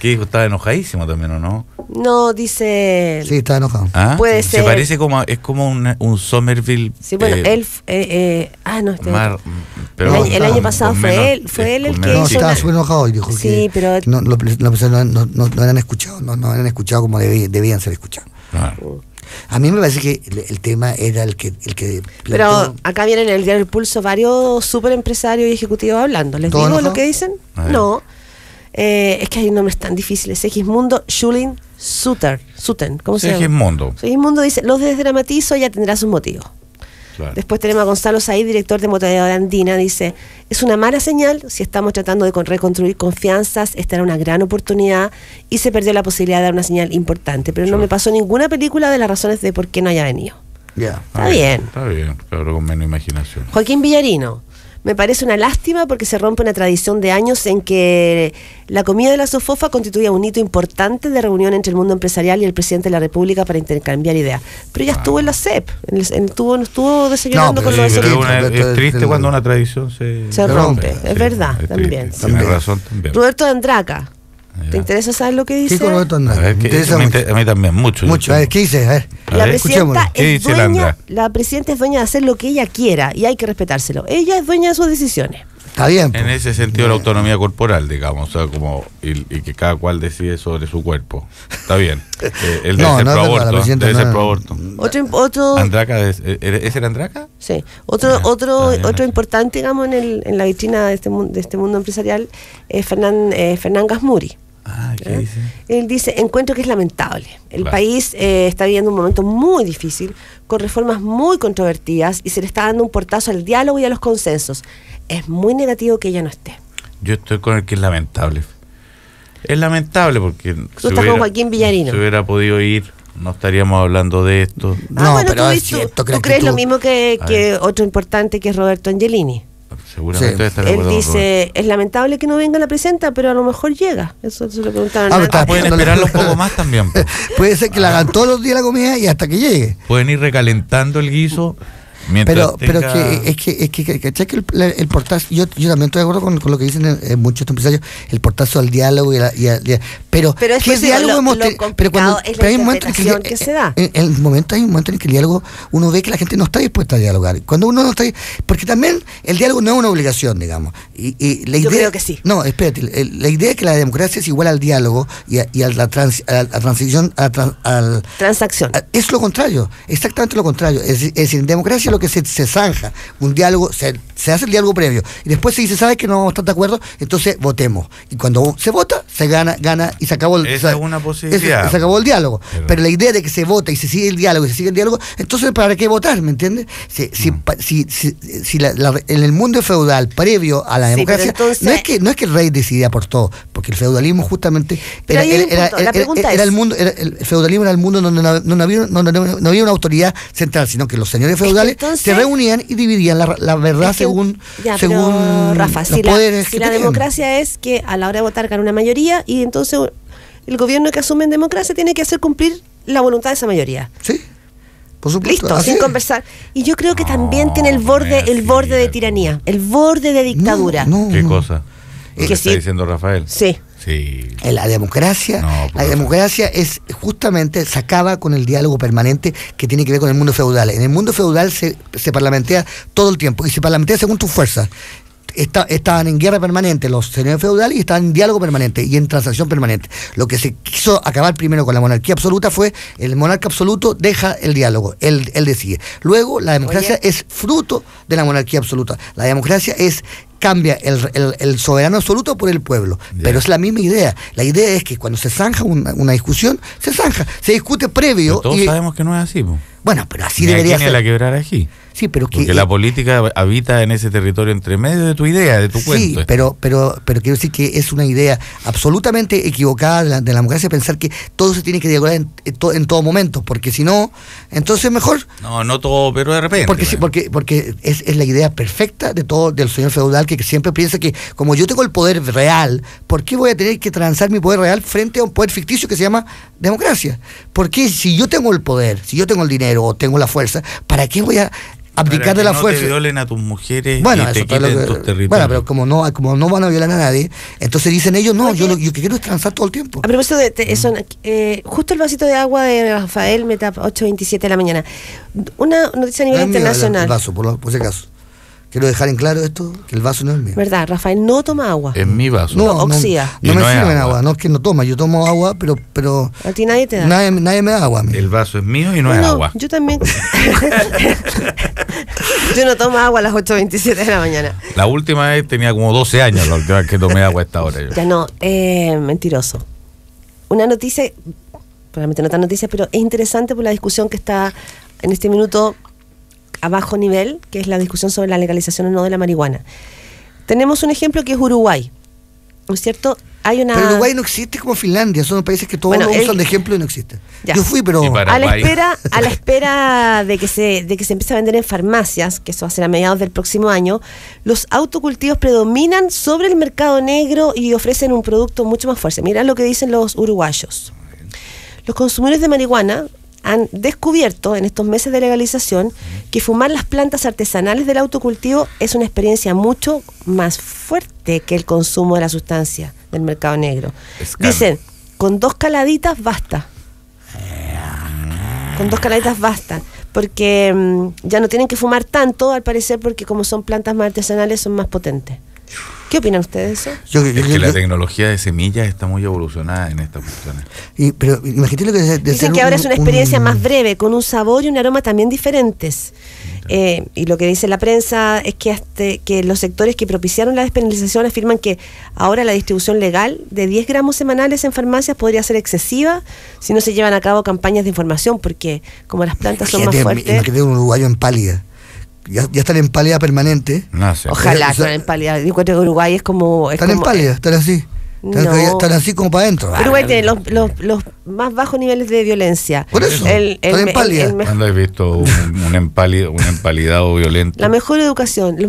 Speaker 3: ¿Qué dijo? Estaba enojadísimo también, ¿o no?
Speaker 4: No, dice...
Speaker 2: Sí, está enojado.
Speaker 3: ¿Ah?
Speaker 4: Puede
Speaker 3: Se
Speaker 4: ser.
Speaker 3: parece como es como un Somerville.
Speaker 4: Sí, bueno, él... no,
Speaker 3: pero
Speaker 4: el año pasado
Speaker 3: con
Speaker 4: fue
Speaker 3: menos-
Speaker 4: él el
Speaker 3: con
Speaker 4: que
Speaker 3: menos-
Speaker 2: No,
Speaker 4: hizo
Speaker 2: estaba
Speaker 4: una-
Speaker 2: súper enojado y dijo
Speaker 4: Sí,
Speaker 2: que
Speaker 4: pero-
Speaker 2: los empresarios no eran escuchados, no eran escuchados como debían ser escuchados.
Speaker 3: Claro.
Speaker 2: A mí me parece que el tema era el que
Speaker 4: Pero
Speaker 2: planteó-
Speaker 4: acá vienen en el Diario El Pulso varios super empresarios y ejecutivos hablando. ¿Les
Speaker 2: ¿Todos
Speaker 4: digo lo
Speaker 2: enojados?
Speaker 4: que dicen?
Speaker 3: A ver.
Speaker 4: No. Es que hay nombres tan difíciles. Segismundo Schulin Suten. ¿Cómo se llama?
Speaker 3: Segismundo.
Speaker 4: Segismundo dice, los desdramatizo, ya tendrá sus motivos.
Speaker 3: Claro.
Speaker 4: Después tenemos a Gonzalo Said, director de Motoridad Andina, dice, es una mala señal si estamos tratando de reconstruir confianzas, esta era una gran oportunidad y se perdió la posibilidad de dar una señal importante, pero no me pasó ninguna película de las razones de por qué no haya venido.
Speaker 2: Ya.
Speaker 4: Está bien.
Speaker 3: Está bien, pero con menos imaginación.
Speaker 4: Joaquín Villarino, me parece una lástima porque se rompe una tradición de años en que la comida de la SOFOFA constituía un hito importante de reunión entre el mundo empresarial y el presidente de la República para intercambiar ideas. Pero ya estuvo en la CEP, estuvo desayunando
Speaker 2: No,
Speaker 4: con
Speaker 2: pero
Speaker 4: los
Speaker 3: Sí, pero
Speaker 2: pero
Speaker 3: es triste
Speaker 2: pero-
Speaker 3: cuando una tradición se
Speaker 4: rompe, es
Speaker 3: Sí,
Speaker 4: verdad,
Speaker 3: es
Speaker 4: también.
Speaker 3: triste. Tiene razón también.
Speaker 4: Roberto de Andraca,
Speaker 3: Ya.
Speaker 4: ¿te interesa saber lo que
Speaker 2: ¿Qué
Speaker 4: dice?
Speaker 2: con Roberto
Speaker 3: A
Speaker 2: Andrade?
Speaker 3: ver,
Speaker 2: Me
Speaker 3: que
Speaker 2: interesa
Speaker 3: a mí,
Speaker 2: mucho.
Speaker 3: a mí también, mucho.
Speaker 2: Mucho. A ver, ¿qué dice? A ver.
Speaker 3: A
Speaker 4: La
Speaker 3: ver,
Speaker 4: presidenta
Speaker 3: ¿qué
Speaker 4: es
Speaker 3: dice el
Speaker 4: dueña,
Speaker 3: Andra?
Speaker 4: la presidenta es dueña de hacer lo que ella quiera y hay que respetárselo. Ella es dueña de sus decisiones.
Speaker 2: Está bien.
Speaker 3: En ese sentido, la autonomía corporal, digamos, o sea, como y que cada cual decide sobre su cuerpo. Está bien. Él
Speaker 2: No,
Speaker 3: debe ser
Speaker 2: no es
Speaker 3: pro
Speaker 2: verdad, la
Speaker 3: aborto.
Speaker 2: presidenta
Speaker 3: Debe ser
Speaker 2: no-
Speaker 3: pro aborto.
Speaker 4: Otro
Speaker 3: Andraca, ¿ese era Andraca?
Speaker 4: Sí,
Speaker 3: Ya,
Speaker 4: otro
Speaker 3: ya, ya.
Speaker 4: importante, digamos, en la vitrina de este mundo empresarial es Fernán Gasmuri.
Speaker 3: Ah, ¿qué dice?
Speaker 4: Él dice, encuentro que es lamentable. El
Speaker 3: Claro.
Speaker 4: país está viviendo un momento muy difícil, con reformas muy controvertidas y se le está dando un portazo al diálogo y a los consensos. Es muy negativo que ella no esté.
Speaker 3: Yo estoy con el que es lamentable. Es lamentable porque
Speaker 4: Tú estás con Joaquín Villarino.
Speaker 3: Si hubiera podido ir, no estaríamos hablando de esto.
Speaker 2: No,
Speaker 4: bueno,
Speaker 2: pero
Speaker 4: tú,
Speaker 2: es
Speaker 4: tú-
Speaker 2: cierto que
Speaker 4: tú
Speaker 2: la
Speaker 4: crees
Speaker 2: actitud-
Speaker 4: lo mismo que
Speaker 3: A ver.
Speaker 4: otro importante que es Roberto Angelini.
Speaker 3: Seguramente
Speaker 2: Sí.
Speaker 3: debe estar de
Speaker 4: Él
Speaker 3: acuerdo con Roberto.
Speaker 4: dice, es lamentable que no venga la presidenta, pero a lo mejor llega. Eso se lo preguntaron.
Speaker 2: Ah, pero
Speaker 4: a-
Speaker 2: está-
Speaker 3: Pueden
Speaker 2: esperándole-
Speaker 3: esperarlo un poco más también. Po.
Speaker 2: Puede ser que la hagan todos los días la comida y hasta que llegue.
Speaker 3: Pueden ir recalentando el guiso
Speaker 2: Pero es que el portazo, yo también estoy de acuerdo con lo que dicen muchos estos empresarios, el portazo al diálogo pero
Speaker 4: es
Speaker 2: ¿qué diálogo hemos tenido? Pero hay un momento en
Speaker 4: que se da.
Speaker 2: Hay un momento en que el diálogo, uno ve que la gente no está dispuesta a dialogar. Cuando uno no está, porque también el diálogo no es una obligación, digamos. Y la idea,
Speaker 4: yo creo que sí.
Speaker 2: No, espérate, la idea de que la democracia es igual al diálogo y a la transición
Speaker 4: transacción.
Speaker 2: Es lo contrario, exactamente lo contrario. Es decir, en democracia lo que se zanja, un diálogo, se hace el diálogo previo y después se dice, ¿sabes que no vamos a estar de acuerdo? Entonces votemos. Y cuando se vota, se gana y se acabó el
Speaker 3: Esa es una posibilidad.
Speaker 2: se acabó el diálogo. Pero la idea de que se vota y se sigue el diálogo entonces ¿para qué votar? ¿Me entiendes? En el mundo feudal, previo a la democracia, entonces, no es que el rey decidía por todo, porque el feudalismo justamente era el feudalismo era el mundo donde no había una autoridad central, sino que los señores feudales se reunían y dividían la verdad según
Speaker 4: Rafa,
Speaker 2: los poderes.
Speaker 4: Si la democracia es que a la hora de votar gana una mayoría y entonces el gobierno que asume en democracia tiene que hacer cumplir la voluntad de esa mayoría.
Speaker 2: Sí. Por supuesto,
Speaker 4: listo, sin conversar. Y yo creo que también tiene el borde de tiranía, el borde de dictadura.
Speaker 3: ¿Qué cosa? ¿Qué está
Speaker 4: sí.
Speaker 3: diciendo Rafael?
Speaker 4: Sí.
Speaker 2: La democracia es justamente, se acaba con el diálogo permanente que tiene que ver con el mundo feudal. En el mundo feudal se parlamentea todo el tiempo y se parlamentea según tus fuerzas. Estaban en guerra permanente los señores feudales y estaban en diálogo permanente y en transacción permanente. Lo que se quiso acabar primero con la monarquía absoluta fue el monarca absoluto deja el diálogo, él decide. Luego la democracia es fruto de la monarquía absoluta. La democracia cambia el soberano absoluto por el pueblo. Pero es la misma idea. La idea es que cuando se zanja una discusión, se discute previo.
Speaker 3: Pero todos sabemos que no es así, po.
Speaker 2: Bueno, pero así debería ser.
Speaker 3: La quebrar aquí.
Speaker 2: Sí, pero
Speaker 3: porque la política habita en ese territorio entre medio de tu idea, de tu cuento.
Speaker 2: Sí, pero quiero decir que es una idea absolutamente equivocada de la democracia pensar que todo se tiene que dialogar en todo momento, porque si no, entonces mejor.
Speaker 3: No todo, pero de repente.
Speaker 2: Porque es la idea perfecta de todo del señor feudal que siempre piensa que como yo tengo el poder real, ¿por qué voy a tener que transar mi poder real frente a un poder ficticio que se llama democracia? Porque si yo tengo el poder, si yo tengo el dinero o tengo la fuerza, ¿para qué voy a abdicar de la fuerza?
Speaker 3: Te violen a tus mujeres y te
Speaker 2: quiten
Speaker 3: tus territorios.
Speaker 2: Bueno, pero como no van a violar a nadie, entonces dicen ellos, no, yo que quiero es transar todo el tiempo.
Speaker 4: A propósito de eso, justo el vasito de agua de Rafael me tapa 8:27 de la mañana. Una noticia a nivel internacional.
Speaker 2: El vaso, por si acaso. Quiero dejar en claro esto, que el vaso no es mío.
Speaker 4: ¿Verdad? Rafael no toma agua.
Speaker 3: Es mi vaso.
Speaker 4: No oxida.
Speaker 2: No me sirven agua. No es que no toma, yo tomo agua, pero
Speaker 4: a ti nadie te da.
Speaker 2: Nadie me da agua a mí.
Speaker 3: El vaso es mío y no es agua.
Speaker 4: Yo también. Yo no tomo agua a las 8:27 de la mañana.
Speaker 3: La última vez tenía como 12 años la última vez que tomé agua a esta hora.
Speaker 4: Ya no, mentiroso. Una noticia, probablemente no tan noticia, pero es interesante por la discusión que está en este minuto a bajo nivel, que es la discusión sobre la legalización o no de la marihuana. Tenemos un ejemplo que es Uruguay, ¿no es cierto?
Speaker 2: Pero Uruguay no existe como Finlandia, son países que todos lo usan de ejemplo y no existen.
Speaker 4: Ya.
Speaker 2: Yo fui, pero
Speaker 4: a la espera de que se empiece a vender en farmacias, que eso va a ser a mediados del próximo año, los autocultivos predominan sobre el mercado negro y ofrecen un producto mucho más fuerte. Mirá lo que dicen los uruguayos. Los consumidores de marihuana han descubierto en estos meses de legalización que fumar las plantas artesanales del autocultivo es una experiencia mucho más fuerte que el consumo de la sustancia del mercado negro. Dicen, con 2 caladitas basta. Con 2 caladitas basta. Porque ya no tienen que fumar tanto, al parecer, porque como son plantas más artesanales, son más potentes. ¿Qué opinan ustedes de eso?
Speaker 3: Es que la tecnología de semillas está muy evolucionada en estas cuestiones.
Speaker 2: Pero imagínate lo que
Speaker 4: dicen que ahora es una experiencia más breve, con un sabor y un aroma también diferentes. Y lo que dice la prensa es que los sectores que propiciaron la despenalización afirman que ahora la distribución legal de 10 gramos semanales en farmacias podría ser excesiva si no se llevan a cabo campañas de información, porque como las plantas son más fuertes.
Speaker 2: Imagínate un uruguayo en pálida. Ya están en pálida permanente.
Speaker 3: No sé.
Speaker 4: Ojalá estén en pálida. Yo encuentro que Uruguay es como.
Speaker 2: Están en pálida, están así. Están así como para adentro.
Speaker 4: Uruguay tiene los más bajos niveles de violencia.
Speaker 2: Por eso, están en pálida.
Speaker 3: ¿Cuándo has visto un empalidado violento?
Speaker 4: La mejor educación, de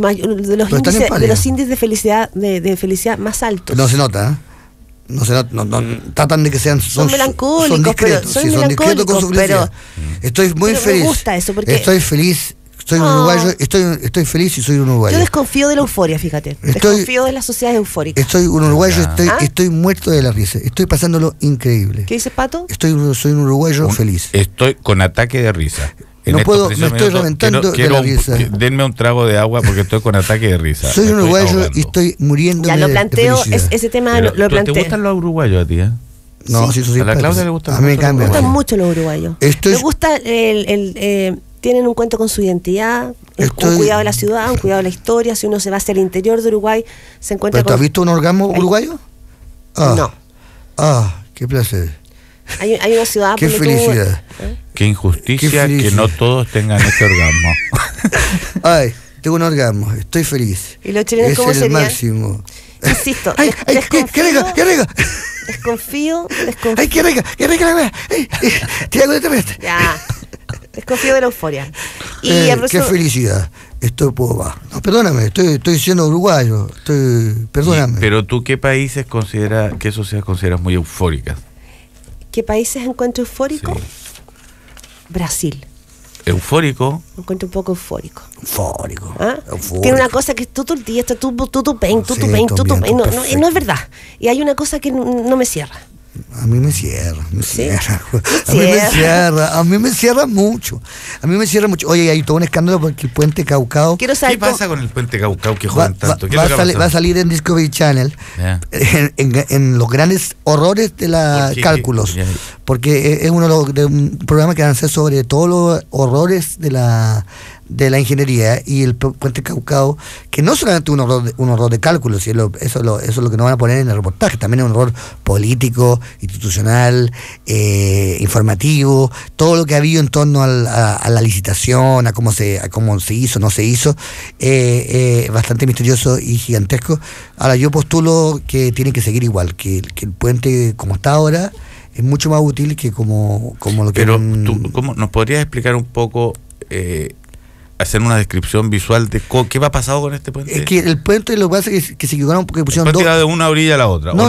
Speaker 4: los índices de felicidad más altos.
Speaker 2: No se nota, No se nota, no, tratan de que son
Speaker 4: melancólicos,
Speaker 2: son discretos,
Speaker 4: son discretos
Speaker 2: con su felicidad. Estoy muy feliz.
Speaker 4: Me gusta eso porque
Speaker 2: estoy feliz Soy un uruguayo, estoy feliz y soy un uruguayo.
Speaker 4: Yo desconfío de la euforia, fíjate. Desconfío de las sociedades eufóricas.
Speaker 2: Estoy un uruguayo, estoy muerto de la risa. Estoy pasándolo increíble.
Speaker 4: ¿Qué dices, Pato?
Speaker 2: Soy un uruguayo feliz.
Speaker 3: Estoy con ataque de risa.
Speaker 2: Me estoy reventando de la risa.
Speaker 3: Denme un trago de agua porque estoy con ataque de risa.
Speaker 2: Soy un uruguayo y estoy muriendo
Speaker 4: de
Speaker 2: felicidad.
Speaker 4: Ya lo planteo, ese tema lo planteo.
Speaker 3: ¿Te gustan los uruguayos a ti?
Speaker 2: No, sí, eso sí.
Speaker 3: A la Claudia le gustan.
Speaker 2: A mí me
Speaker 4: Me gustan mucho los uruguayos. Me gusta tienen un cuento con su identidad, un cuidado de la ciudad, un cuidado de la historia. Si uno se va hacia el interior de Uruguay, se encuentra
Speaker 2: ¿Pero tú has visto un orgasmo uruguayo?
Speaker 4: No.
Speaker 2: Qué placer.
Speaker 4: Hay una ciudad...
Speaker 2: Qué felicidad.
Speaker 3: Qué injusticia que no todos tengan este orgasmo.
Speaker 2: Ay, tengo un orgasmo, estoy feliz.
Speaker 4: ¿Y los chilenos cómo serían?
Speaker 2: Es el máximo.
Speaker 4: Insisto,
Speaker 2: ¡Ay, qué rica, qué rica!
Speaker 4: Desconfío.
Speaker 2: ¡Ay, qué rica la wea! ¡Triángulo terrestre!
Speaker 4: Ya. Desconfío de la euforia.
Speaker 2: Qué felicidad. Esto puedo más. No, perdóname, estoy siendo uruguayo. Perdóname.
Speaker 3: Pero tú, ¿qué países qué sociedades consideras muy eufóricas?
Speaker 4: ¿Qué países encuentro eufórico?
Speaker 3: Sí.
Speaker 4: Brasil.
Speaker 3: ¿Eufórico?
Speaker 4: Me encuentro un poco eufórico.
Speaker 2: Eufórico.
Speaker 4: Tiene una cosa que tú todo el día estás tú pain. No es verdad. Y hay una cosa que no me cierra.
Speaker 2: A mí me cierra. A mí me cierra mucho. Oye, hay todo un escándalo porque el puente Caucao.
Speaker 3: ¿Qué pasa con el puente Caucao que jodan tanto?
Speaker 2: Va a salir en Discovery Channel en los grandes horrores de los cálculos. Porque es un programa que van a hacer sobre todos los horrores de la ingeniería y el puente Caucao, que no solamente un horror de cálculos, eso es lo que nos van a poner en el reportaje, también es un horror político, institucional, informativo, todo lo que ha habido en torno a la licitación, a cómo se hizo, no se hizo, bastante misterioso y gigantesco. Ahora yo postulo que tiene que seguir igual, que el puente como está ahora es mucho más útil que como lo que...
Speaker 3: Pero tú, ¿cómo nos podrías explicar un poco, hacer una descripción visual de qué va pasado con este puente?
Speaker 2: Es que el puente lo que pasa es que se equivocaron porque pusieron
Speaker 3: dos... de una orilla a la otra.
Speaker 2: No,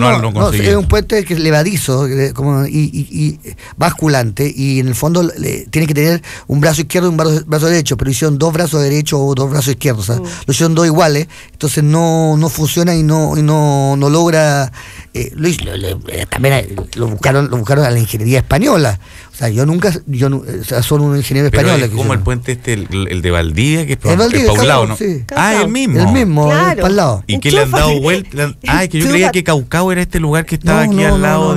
Speaker 2: es un puente que es levadizo y basculante, y en el fondo tiene que tener un brazo izquierdo y un brazo derecho, pero hicieron dos brazos derechos o dos brazos izquierdos, lo hicieron dos iguales, entonces no funciona y no logra. También lo buscaron a la ingeniería española. O sea, son un ingeniero español.
Speaker 3: Es como el puente el de Valdivia, que es
Speaker 2: Paulao,
Speaker 3: ¿no?
Speaker 2: Sí.
Speaker 3: El mismo.
Speaker 2: El mismo, claro. Al lado.
Speaker 3: ¿Y qué le han dado vuelta? Que yo creía que Caucao era este lugar que estaba aquí al lado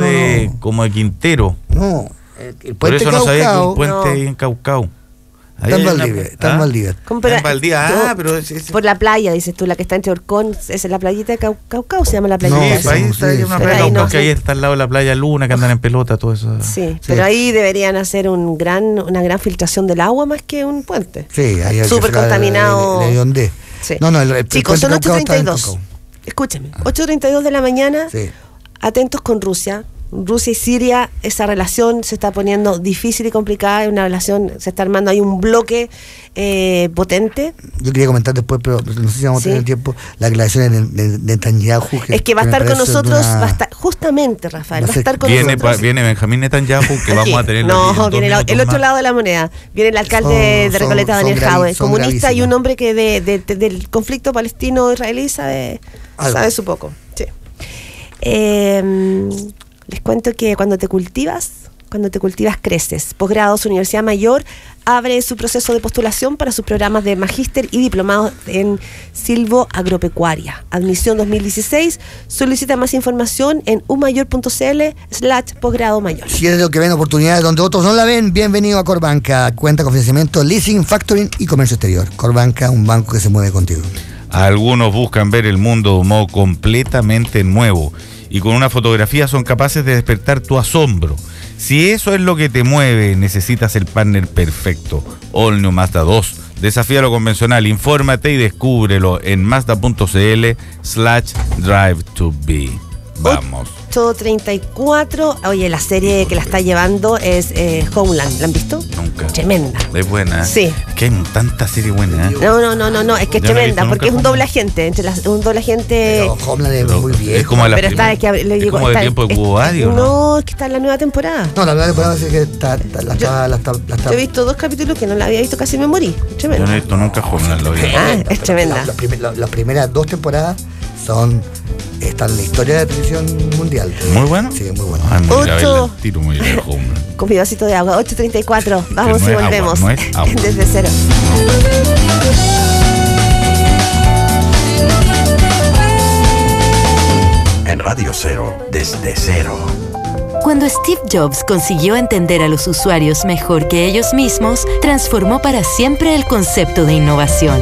Speaker 3: como de Quintero.
Speaker 2: No, el puente
Speaker 3: por eso
Speaker 2: Caucao,
Speaker 3: no sabía que un puente ahí en Caucao.
Speaker 2: Está en Valdivia. Está en
Speaker 3: Valdivia, pero
Speaker 4: por la playa, dices tú, la que está entre Orcón, es la playita de Caucao, se llama la playita.
Speaker 3: Sí, ahí está una playa Caucao, que ahí está al lado de la playa Luna, que andan en pelota, todo eso.
Speaker 4: Sí, pero ahí deberían hacer una gran filtración del agua más que un puente.
Speaker 2: Sí, ahí
Speaker 4: súper contaminado.
Speaker 2: Sí.
Speaker 4: Chicos, son 8:32. Escúchame, 8:32 de la mañana. Sí. Atentos con Rusia y Siria, esa relación se está poniendo difícil y complicada, es una relación, se está armando ahí un bloque potente.
Speaker 2: Yo quería comentar después, pero no sé si vamos a tener tiempo, las declaraciones de Netanyahu.
Speaker 4: Es que va a estar con nosotros, justamente, Rafael, va a estar con nosotros.
Speaker 3: Viene Benjamín Netanyahu, que vamos a tener...
Speaker 4: viene el otro lado de la moneda, viene el alcalde de Recoleta, Daniel Jaue, comunista y un hombre que del conflicto palestino-israelí sabe su poco. Sí. Les cuento que cuando te cultivas creces. Posgrados Universidad Mayor abre su proceso de postulación para sus programas de magíster y diplomados en silvoagropecuaria. Admisión 2016. Solicita más información en umayor.cl/posgrado mayor.
Speaker 2: Si es de lo que ven oportunidades donde otros no la ven, bienvenido a Corbanca. Cuenta con financiamiento, leasing, factoring y comercio exterior. Corbanca, un banco que se mueve contigo.
Speaker 3: Algunos buscan ver el mundo de un modo completamente nuevo, y con una fotografía son capaces de despertar tu asombro. Si eso es lo que te mueve, necesitas el partner perfecto. All New Mazda 2. Desafía lo convencional. Infórmate y descúbrelo en mazda.cl/drive2be. Vamos.
Speaker 4: 8:34. Oye, la serie que la está llevando es Homeland. ¿La han visto?
Speaker 3: Nunca.
Speaker 4: Tremenda.
Speaker 3: Es buena.
Speaker 4: Sí.
Speaker 3: que hay tanta serie buena, ¿eh?
Speaker 4: No, es que es
Speaker 3: Yo no he
Speaker 4: tremenda,
Speaker 3: visto
Speaker 4: porque es un
Speaker 3: nunca
Speaker 4: doble agente, un doble agente.
Speaker 2: Pero Homeland es muy viejo.
Speaker 3: Es como,
Speaker 4: Pero está, es que le
Speaker 3: es
Speaker 4: llegó,
Speaker 3: como de
Speaker 4: está-
Speaker 3: tiempo de
Speaker 4: es-
Speaker 3: Cubo Vario, ¿no?
Speaker 4: No, es que está en la nueva temporada.
Speaker 2: No, la verdad que podemos decir que la
Speaker 4: Yo he visto 2 capítulos que no la había visto, casi me morí.
Speaker 3: Yo
Speaker 4: Tremenda.
Speaker 3: no he visto nunca Homeland, lo vi.
Speaker 4: Ah, es tremenda.
Speaker 2: Las primeras 2 temporadas están en la historia de la televisión mundial.
Speaker 3: ¿Muy bueno?
Speaker 2: Sí, muy bueno.
Speaker 3: Ay, muy
Speaker 4: Ocho.
Speaker 3: grave el tiro, muy grave Homeland.
Speaker 4: Con mi vasito de agua, 8:34. Vamos
Speaker 3: no
Speaker 4: y
Speaker 3: es agua,
Speaker 4: volvemos.
Speaker 3: no es agua.
Speaker 4: Desde cero.
Speaker 1: En Radio Cero, desde cero.
Speaker 5: Cuando Steve Jobs consiguió entender a los usuarios mejor que ellos mismos, transformó para siempre el concepto de innovación.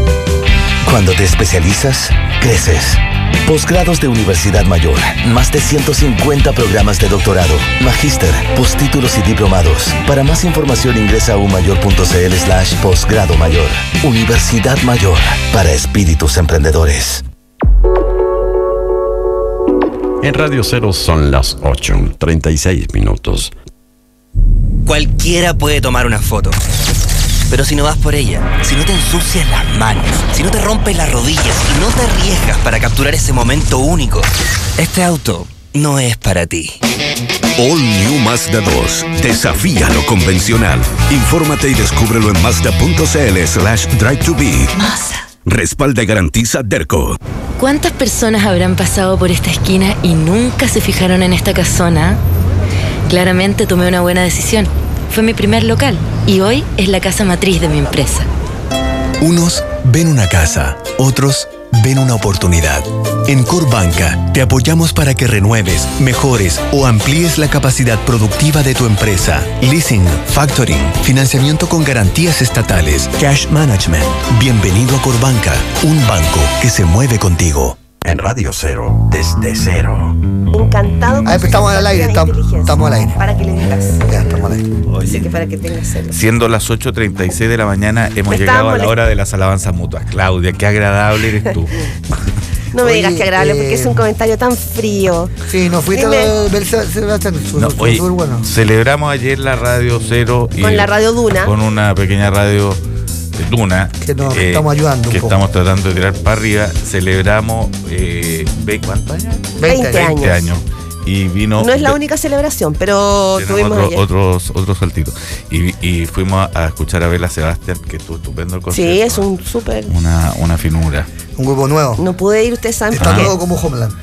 Speaker 6: Cuando te especializas, creces. Posgrados de Universidad Mayor. Más de 150 programas de doctorado, magíster, postítulos y diplomados. Para más información ingresa a umayor.cl/posgrado mayor. Universidad Mayor. Para espíritus emprendedores.
Speaker 1: En Radio Cero son las 8:36 minutos.
Speaker 7: Cualquiera puede tomar una foto. Pero si no vas por ella, si no te ensucias las manos, si no te rompes las rodillas y no te arriesgas para capturar ese momento único, este auto no es para ti.
Speaker 8: All New Mazda 2. Desafía lo convencional. Infórmate y descúbrelo en Mazda.cl/drive2be. Respalda y garantiza Derco.
Speaker 5: ¿Cuántas personas habrán pasado por esta esquina y nunca se fijaron en esta casona? Claramente tomé una buena decisión. Fue mi primer local y hoy es la casa matriz de mi empresa.
Speaker 9: Unos ven una casa, otros ven una oportunidad. En Corbanca te apoyamos para que renueves, mejores o amplíes la capacidad productiva de tu empresa. Leasing, factoring, financiamiento con garantías estatales, cash management. Bienvenido a Corbanca, un banco que se mueve contigo.
Speaker 1: En Radio Cero, desde cero.
Speaker 4: Encantado con
Speaker 2: Pues estamos
Speaker 4: su
Speaker 2: al aire,
Speaker 4: capacidad de inteligencia.
Speaker 2: estamos al aire.
Speaker 4: Para que le digas.
Speaker 2: Ya, estamos ahí.
Speaker 4: Así que para que tengas celo.
Speaker 3: Siendo las 8:36 de la mañana, hemos
Speaker 4: Me
Speaker 3: llegado
Speaker 4: estaba
Speaker 3: a la hora de las alabanzas mutuas. Claudia, qué agradable eres tú.
Speaker 4: No me digas
Speaker 2: Oye,
Speaker 4: que agradable porque es un comentario tan frío.
Speaker 2: Sí, no fuiste a
Speaker 4: Dime.
Speaker 2: ver Sebastián,
Speaker 3: No, oye,
Speaker 2: súper bueno.
Speaker 3: celebramos ayer la Radio Cero.
Speaker 4: Con la Radio Duna.
Speaker 3: Con una pequeña radio Duna.
Speaker 2: Que nos estamos ayudando un
Speaker 3: Que
Speaker 2: poco.
Speaker 3: estamos tratando de tirar para arriba. Celebramos, ¿cuántos años?
Speaker 4: 20 años.
Speaker 3: 20 años. Y vino...
Speaker 4: No es la única celebración, pero
Speaker 3: Tenemos
Speaker 4: tuvimos ayer.
Speaker 3: otros saltitos. Y fuimos a escuchar a Bela Sebastián, que estuvo estupendo el concierto.
Speaker 4: Sí, es un súper.
Speaker 3: Una finura.
Speaker 2: Un grupo nuevo.
Speaker 4: No pude ir, ustedes saben
Speaker 2: Está
Speaker 4: por qué.
Speaker 2: nuevo como Homeland.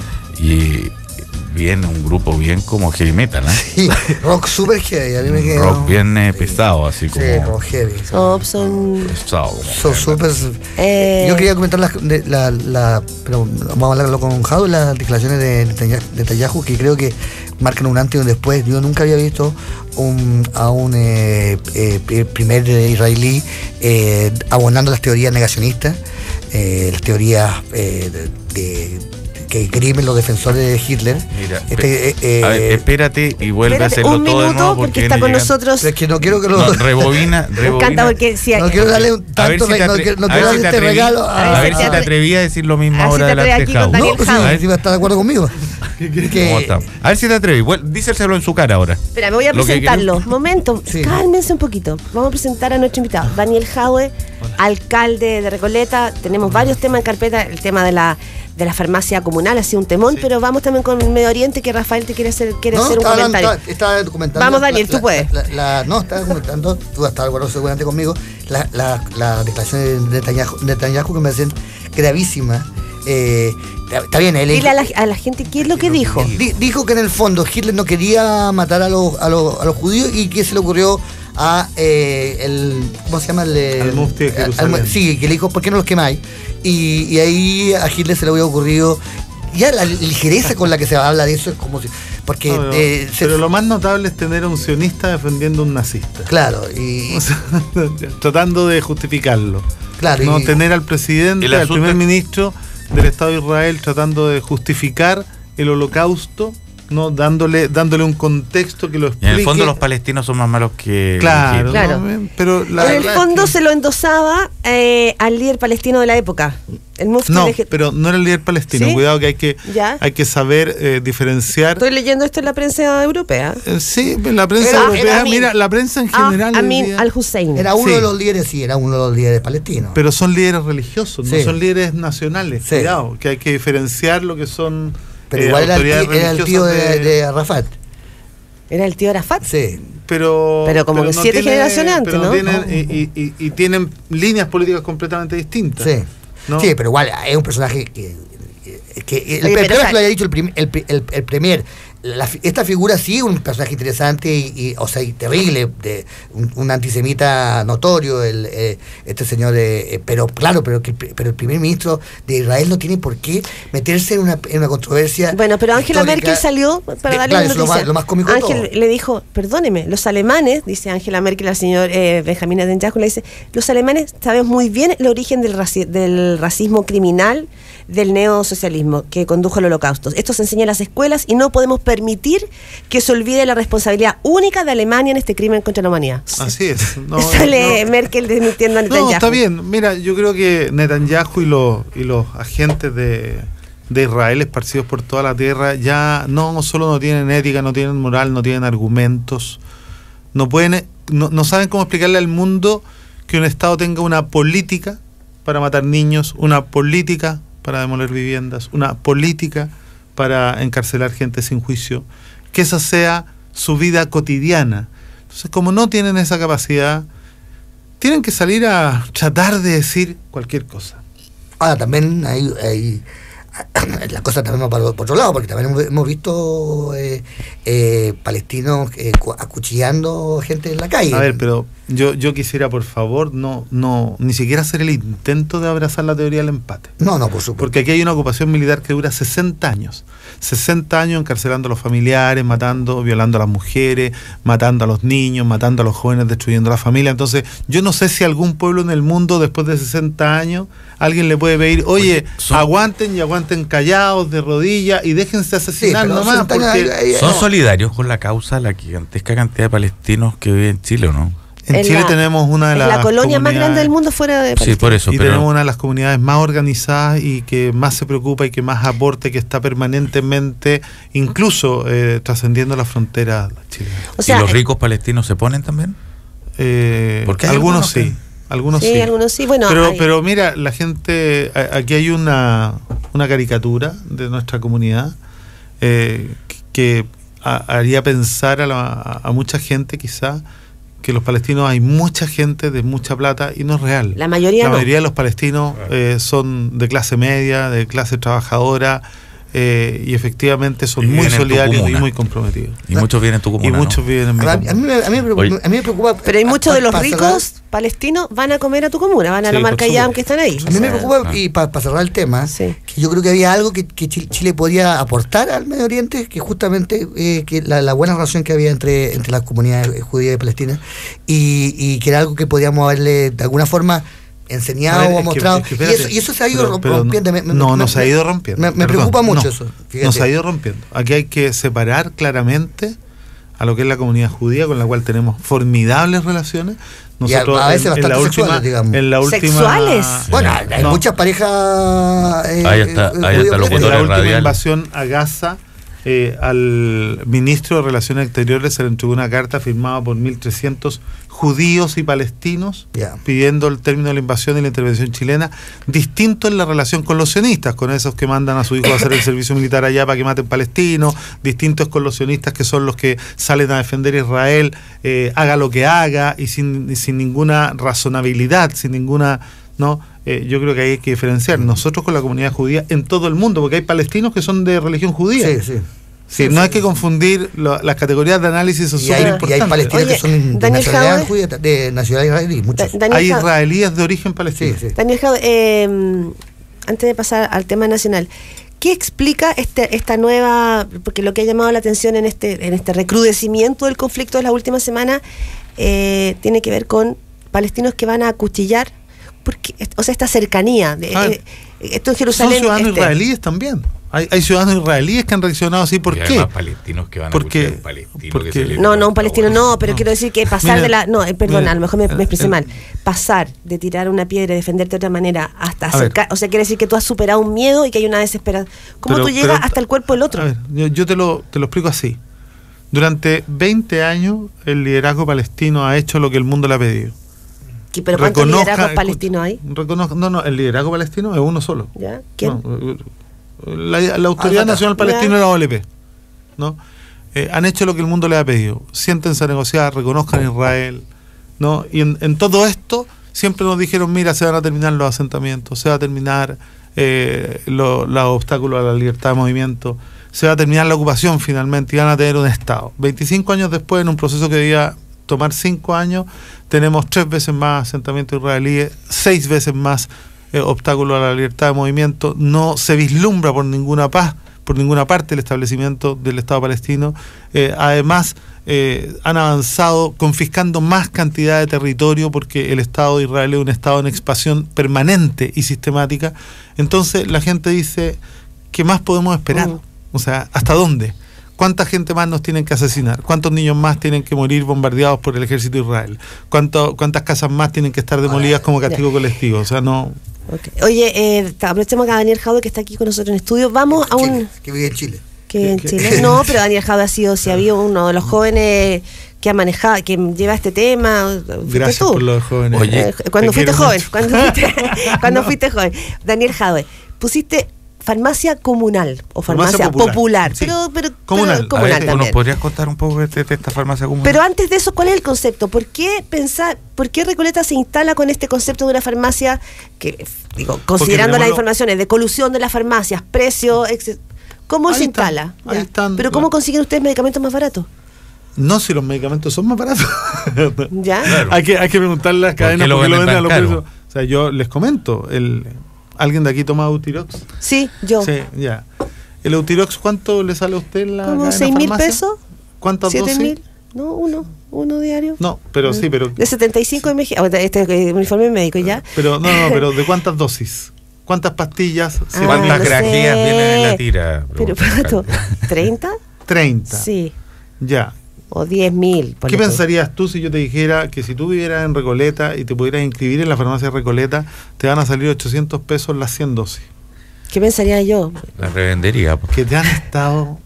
Speaker 3: Y bien, un grupo bien como heavy metal, ¿eh?
Speaker 2: Sí, rock super heavy. A mí me quedó.
Speaker 3: Rock bien pesado, así como...
Speaker 2: Sí, rock heavy.
Speaker 4: Son.
Speaker 3: pesado. como
Speaker 2: Son
Speaker 3: heavy
Speaker 2: súper. Yo quería comentar pero vamos a hablarlo con Jado, las declaraciones de Netanyahu, que creo que marcan un antes y un después. Yo nunca había visto a un primer israelí abonando las teorías negacionistas, las teorías que esgrimen los defensores de Hitler.
Speaker 3: Mira,
Speaker 2: A
Speaker 3: a ver, espérate y vuelve a hacerlo
Speaker 4: un
Speaker 3: todo de
Speaker 4: minuto
Speaker 3: nuevo
Speaker 4: porque
Speaker 3: viene
Speaker 4: está con
Speaker 3: llegando.
Speaker 4: nosotros.
Speaker 2: Es que no quiero que lo.
Speaker 3: No, rebobina.
Speaker 4: Me encanta porque si
Speaker 2: No quiero darle un
Speaker 3: A ver
Speaker 2: tanto
Speaker 3: si te
Speaker 2: no
Speaker 3: atre-
Speaker 2: quiero
Speaker 3: a ver
Speaker 2: darle
Speaker 3: si te
Speaker 2: este
Speaker 3: atreví-
Speaker 2: regalo
Speaker 3: a ver si te atreví a decir lo mismo
Speaker 4: A ver si
Speaker 3: ahora
Speaker 4: te atreví
Speaker 3: delante
Speaker 4: aquí
Speaker 3: de
Speaker 4: con
Speaker 3: Jau.
Speaker 2: No,
Speaker 4: Daniel
Speaker 2: pues
Speaker 4: Jau.
Speaker 2: sí, si va a estar de acuerdo conmigo.
Speaker 3: ¿Cómo está? A ver si te atreví. Díselo en su cara ahora.
Speaker 4: Espera, me voy a
Speaker 3: Lo que
Speaker 4: presentarlo. Momento,
Speaker 2: Sí.
Speaker 4: cálmense un poquito. Vamos a presentar a nuestro invitado, Daniel Jaue, alcalde de Recoleta. Tenemos varios temas en carpeta. El tema de la farmacia comunal ha sido un temón, pero vamos también con Medio Oriente, que Rafael te quiere hacer un comentario.
Speaker 2: Estaba documentando.
Speaker 4: Vamos, Daniel, tú puedes.
Speaker 2: No, estaba documentando, tú vas a estar de acuerdo seguramente conmigo, la declaración de Netanyahu que me parecen gravísimas. Está bien, él
Speaker 4: Dile a la gente qué es lo que dijo.
Speaker 2: dijo que en el fondo Hitler no quería matar a los judíos y que se le ocurrió a ¿cómo se llama?
Speaker 10: Al mufti de Jerusalén.
Speaker 2: Sí, que le dijo, ¿por qué no los quemáis? Y ahí a Hitler se le había ocurrido. Ya la ligereza con la que se habla de eso es como si. Porque.
Speaker 10: No, pero lo más notable es tener a un sionista defendiendo a un nazista.
Speaker 2: Claro, y.
Speaker 10: O sea, tratando de justificarlo.
Speaker 2: Claro,
Speaker 10: No
Speaker 2: y-
Speaker 10: tener al presidente,
Speaker 3: El
Speaker 10: al
Speaker 3: asunto
Speaker 10: primer
Speaker 3: es-
Speaker 10: ministro del Estado de Israel tratando de justificar el holocausto ¿no? Dándole un contexto que lo
Speaker 3: Y
Speaker 10: explique.
Speaker 3: en el fondo los palestinos son más malos que
Speaker 10: Claro,
Speaker 4: Claro.
Speaker 10: ¿no? Pero
Speaker 4: En el fondo se lo endosaba al líder palestino de la época, el mufti.
Speaker 10: No, pero no era el líder palestino.
Speaker 4: ¿Sí?
Speaker 10: Cuidado que
Speaker 4: Ya.
Speaker 10: hay que saber diferenciar.
Speaker 4: Estoy leyendo esto en la prensa europea.
Speaker 10: Sí, la prensa
Speaker 2: Era
Speaker 10: europea,
Speaker 2: Amin.
Speaker 10: mira, la prensa en general. hoy
Speaker 4: Amin
Speaker 10: día-
Speaker 4: al-Hussein.
Speaker 2: Era uno
Speaker 10: Sí.
Speaker 2: de los líderes, sí, era uno de los líderes palestinos.
Speaker 10: Pero son líderes religiosos, no
Speaker 2: Sí.
Speaker 10: son líderes nacionales.
Speaker 2: Sí.
Speaker 10: Cuidado, que hay que diferenciar lo que son
Speaker 2: Pero igual era
Speaker 10: autoridades
Speaker 2: el tío
Speaker 10: religiosas
Speaker 2: de Arafat.
Speaker 4: Era el tío Arafat.
Speaker 2: Sí.
Speaker 10: Pero
Speaker 4: como que 7 generaciones antes,
Speaker 10: pero
Speaker 4: ¿no?
Speaker 10: Tienen, y tienen líneas políticas completamente distintas.
Speaker 2: Sí.
Speaker 10: ¿no?
Speaker 2: Sí, pero igual es un personaje que
Speaker 4: Oye,
Speaker 2: el
Speaker 4: pero
Speaker 2: primero
Speaker 4: esa-
Speaker 2: que lo haya dicho el premier. Esta figura sí, un personaje interesante o sea, y terrible, un antisemita notorio, este señor, pero claro, pero el primer ministro de Israel no tiene por qué meterse en una controversia.
Speaker 4: Bueno, pero Angela
Speaker 2: histórica.
Speaker 4: Merkel salió para darle
Speaker 2: Claro,
Speaker 4: una
Speaker 2: eso es
Speaker 4: noticia.
Speaker 2: lo más cómico de
Speaker 4: Ángel
Speaker 2: todo.
Speaker 4: le dijo, perdóneme, los alemanes, dice Angela Merkel al señor Benjamín Netanyahu, le dice, los alemanes sabemos muy bien el origen del racismo criminal, del neosocialismo que condujo al holocausto. Esto se enseña en las escuelas y no podemos permitir que se olvide la responsabilidad única de Alemania en este crimen contra la humanidad.
Speaker 10: Así es. No,
Speaker 4: Sale
Speaker 10: no.
Speaker 4: Merkel desmintiendo a Netanyahu.
Speaker 10: No, está bien. Mira, yo creo que Netanyahu y los agentes de Israel esparcidos por toda la tierra ya no solo no tienen ética, no tienen moral, no tienen argumentos, no saben cómo explicarle al mundo que un Estado tenga una política para matar niños, una política para demoler viviendas, una política para encarcelar gente sin juicio, que esa sea su vida cotidiana. Entonces, como no tienen esa capacidad, tienen que salir a tratar de decir cualquier cosa.
Speaker 2: Ahora también hay la cosa también va por otro lado, porque también hemos visto palestinos acuchillando gente en la calle.
Speaker 10: A ver, pero yo quisiera, por favor, ni siquiera hacer el intento de abrazar la teoría del empate.
Speaker 2: No, por supuesto.
Speaker 10: Porque aquí hay una ocupación militar que dura 60 años. 60 años encarcelando a los familiares, matando, violando a las mujeres, matando a los niños, matando a los jóvenes, destruyendo la familia. Entonces, yo no sé si algún pueblo en el mundo, después de 60 años, alguien le puede pedir, oye, aguanten callados, de rodillas, y déjense asesinar nomás. Porque
Speaker 3: ¿Son solidarios con la causa la gigantesca cantidad de palestinos que viven en Chile o no?
Speaker 10: en Chile tenemos una de las
Speaker 4: la colonia más
Speaker 10: comunidades-
Speaker 4: grande del mundo fuera de Palestina.
Speaker 3: Sí, por eso.
Speaker 10: Y
Speaker 3: pero
Speaker 10: tenemos una de las comunidades más organizadas y que más se preocupa y que más aporte, que está permanentemente, incluso trascendiendo las fronteras chilenas.
Speaker 4: O sea,
Speaker 3: ¿y los ricos palestinos se ponen también? Porque hay
Speaker 10: Algunos
Speaker 3: algunos
Speaker 10: sí, algunos
Speaker 4: sí,
Speaker 10: sí.
Speaker 4: algunos sí. Bueno,
Speaker 10: Pero mira, la gente, aquí hay una caricatura de nuestra comunidad que haría pensar a mucha gente quizá que los palestinos hay mucha gente de mucha plata y no es real.
Speaker 4: La mayoría no.
Speaker 10: De los palestinos son de clase media, de clase trabajadora, y efectivamente son
Speaker 3: Y
Speaker 10: muy
Speaker 3: viven en tu
Speaker 10: solidarios y
Speaker 3: comuna.
Speaker 10: muy comprometidos.
Speaker 3: Y muchos vienen en tu comuna,
Speaker 10: Y muchos
Speaker 3: ¿no?
Speaker 10: viven en mi
Speaker 2: A
Speaker 10: comuna.
Speaker 2: mí me preocupa.
Speaker 4: pero hay muchos de los
Speaker 2: para
Speaker 4: ricos palestinos van a comer a tu comuna, van a
Speaker 10: Sí,
Speaker 4: la
Speaker 10: por
Speaker 4: marca
Speaker 10: supuesto.
Speaker 4: Yam que están ahí.
Speaker 2: A mí me preocupa, y para cerrar el tema,
Speaker 4: Sí.
Speaker 2: que yo creo que había algo que Chile podía aportar al Medio Oriente, que justamente que la buena relación que había entre las comunidades judías y palestinas, y que era algo que podíamos haberle de alguna forma enseñado
Speaker 10: A ver,
Speaker 2: o
Speaker 10: es que
Speaker 2: mostrado.
Speaker 10: espérate,
Speaker 2: y eso se ha ido
Speaker 10: pero
Speaker 2: rompiendo.
Speaker 10: no se ha ido rompiendo.
Speaker 2: Me
Speaker 10: Perdón,
Speaker 2: preocupa mucho
Speaker 10: no,
Speaker 2: eso. Fíjate.
Speaker 10: No se ha ido rompiendo. Aquí hay que separar claramente a lo que es la comunidad judía, con la cual tenemos formidables relaciones. Nosotros
Speaker 2: a veces bastante sexuales, digamos.
Speaker 10: en la última,
Speaker 4: ¿Sexuales?
Speaker 2: Bueno, hay
Speaker 10: no,
Speaker 2: muchas parejas.
Speaker 3: Ahí está
Speaker 2: judío-
Speaker 3: locutores
Speaker 10: en la última
Speaker 3: radiales.
Speaker 10: invasión a Gaza, al ministro de Relaciones Exteriores se le entregó una carta firmada por 1.300 judíos y palestinos,
Speaker 2: Ya.
Speaker 10: pidiendo el término de la invasión y la intervención chilena, distinto en la relación con los sionistas, con esos que mandan a su hijo a hacer el servicio militar allá para que maten palestinos, distintos con los sionistas, que son los que salen a defender a Israel, haga lo que haga, y sin ninguna razonabilidad, sin ninguna... ¿no? Yo creo que hay que diferenciar nosotros con la comunidad judía en todo el mundo, porque hay palestinos que son de religión judía.
Speaker 2: Sí, sí.
Speaker 10: Sí, no hay que confundir las categorías de análisis, son
Speaker 2: Y
Speaker 10: súper
Speaker 2: hay
Speaker 10: importantes.
Speaker 2: palestinos
Speaker 4: Oye,
Speaker 2: que son de
Speaker 4: Daniel
Speaker 2: nacionalidad
Speaker 4: Jaude.
Speaker 2: judía, de nacionalidad israelí, muchos.
Speaker 10: Hay
Speaker 4: Jaude,
Speaker 10: israelíes de origen palestino.
Speaker 2: Sí, sí.
Speaker 4: Daniel Jaude, antes de pasar al tema nacional, ¿qué explica esta nueva, porque lo que ha llamado la atención en este recrudecimiento del conflicto de la última semana tiene que ver con palestinos que van a acuchillar ¿Por qué? O sea, esta cercanía. Esto en
Speaker 10: Son
Speaker 4: Jerusalén.
Speaker 10: ciudadanos israelíes también. Hay ciudadanos israelíes que han reaccionado así. ¿Por
Speaker 3: Y
Speaker 10: qué?
Speaker 3: además palestinos que van a escuchar un palestino que se le
Speaker 4: No, un
Speaker 3: levanta
Speaker 4: palestino
Speaker 3: ahora.
Speaker 4: no, pero quiero decir que pasar
Speaker 10: Mira,
Speaker 4: de la... No, perdona,
Speaker 10: mira,
Speaker 4: a lo mejor me expresé mal. Pasar de tirar una piedra y defenderte de otra manera hasta
Speaker 10: A ver.
Speaker 4: acercar... O sea, quiere decir que tú has superado un miedo y que hay una desesperación. ¿Cómo tú llegas hasta el cuerpo del otro?
Speaker 10: A ver, yo te lo explico así. Durante 20 años el liderazgo palestino ha hecho lo que el mundo le ha pedido.
Speaker 4: ¿Pero cuántos liderazgos palestinos hay?
Speaker 10: No, el liderazgo palestino es uno solo.
Speaker 4: ¿Ya? ¿Quién?
Speaker 10: No, la Autoridad Nacional Palestina y la OLP, ¿no? Han hecho lo que el mundo les ha pedido. Siéntense a negociar, reconozcan a Israel, ¿no? Y en todo esto siempre nos dijeron, mira, se van a terminar los asentamientos, se va a terminar los obstáculos a la libertad de movimiento, se va a terminar la ocupación finalmente y van a tener un Estado. 25 años después, en un proceso que debía tomar 5 años, tenemos 3 veces más asentamientos israelíes, 6 veces más obstáculos a la libertad de movimiento. No se vislumbra por ninguna parte el establecimiento del Estado palestino. Además, han avanzado confiscando más cantidad de territorio porque el Estado de Israel es un Estado en expansión permanente y sistemática. Entonces la gente dice, ¿qué más podemos esperar? O sea, ¿hasta dónde? ¿Cuánta gente más nos tienen que asesinar? ¿Cuántos niños más tienen que morir bombardeados por el ejército de Israel? ¿Cuántas casas más tienen que estar demolidas como castigo colectivo? O sea, no...
Speaker 4: Okay. Oye, aprovechemos a Daniel Jadwe, que está aquí con nosotros en estudio. Vamos a un...
Speaker 2: Que vive en Chile.
Speaker 4: Que en Chile. No, pero Daniel Jadwe ha sido, si había uno de los jóvenes que ha manejado, que lleva este tema.
Speaker 10: Gracias
Speaker 4: tú.
Speaker 10: por los jóvenes.
Speaker 3: Oye,
Speaker 4: cuando fuiste joven, cuando fuiste joven. Daniel Jadwe, pusiste farmacia comunal o farmacia popular,
Speaker 10: sí.
Speaker 4: pero
Speaker 10: Comunal.
Speaker 4: comunal
Speaker 3: a ver,
Speaker 4: también.
Speaker 3: ¿nos podrías contar un poco de esta farmacia comunal?
Speaker 4: Pero antes de eso, ¿cuál es el concepto? ¿Por qué Recoleta se instala con este concepto de una farmacia que, digo, considerando las informaciones de colusión de las farmacias, precio, ¿cómo se instala?
Speaker 10: Ahí están.
Speaker 4: Pero ¿cómo consiguen ustedes medicamentos más baratos?
Speaker 10: No, si los medicamentos son más baratos.
Speaker 4: ¿Ya?
Speaker 3: Claro.
Speaker 10: Hay que preguntarle a las cadenas por qué lo venden a los
Speaker 3: caro?
Speaker 10: precios. O sea, yo les comento, ¿alguien de aquí toma Eutirox?
Speaker 4: Sí, yo.
Speaker 10: Sí, ya. ¿El Eutirox cuánto le sale a usted en la
Speaker 4: ¿Como
Speaker 10: cadena
Speaker 4: 6.000
Speaker 10: farmacia?
Speaker 4: pesos?
Speaker 10: ¿Cuántas dosis?
Speaker 4: 7.000. No, uno diario.
Speaker 10: No, pero sí, pero...
Speaker 4: De 75 mg. Este uniforme médico, ¿ya?
Speaker 10: Pero pero ¿de cuántas dosis? ¿Cuántas pastillas?
Speaker 3: ¿Cuántas
Speaker 4: no
Speaker 3: grajías
Speaker 4: sé.
Speaker 3: vienen en la tira?
Speaker 4: Pero, ¿30?
Speaker 10: 30.
Speaker 4: Sí.
Speaker 10: Ya.
Speaker 4: O 10.000.
Speaker 10: ¿Qué pensarías tú si yo te dijera que si tú vivieras en Recoleta y te pudieras inscribir en la farmacia Recoleta, te van a salir 800 pesos las 100 dosis?
Speaker 4: ¿Qué pensaría yo?
Speaker 3: La revendería.
Speaker 10: Que te han estado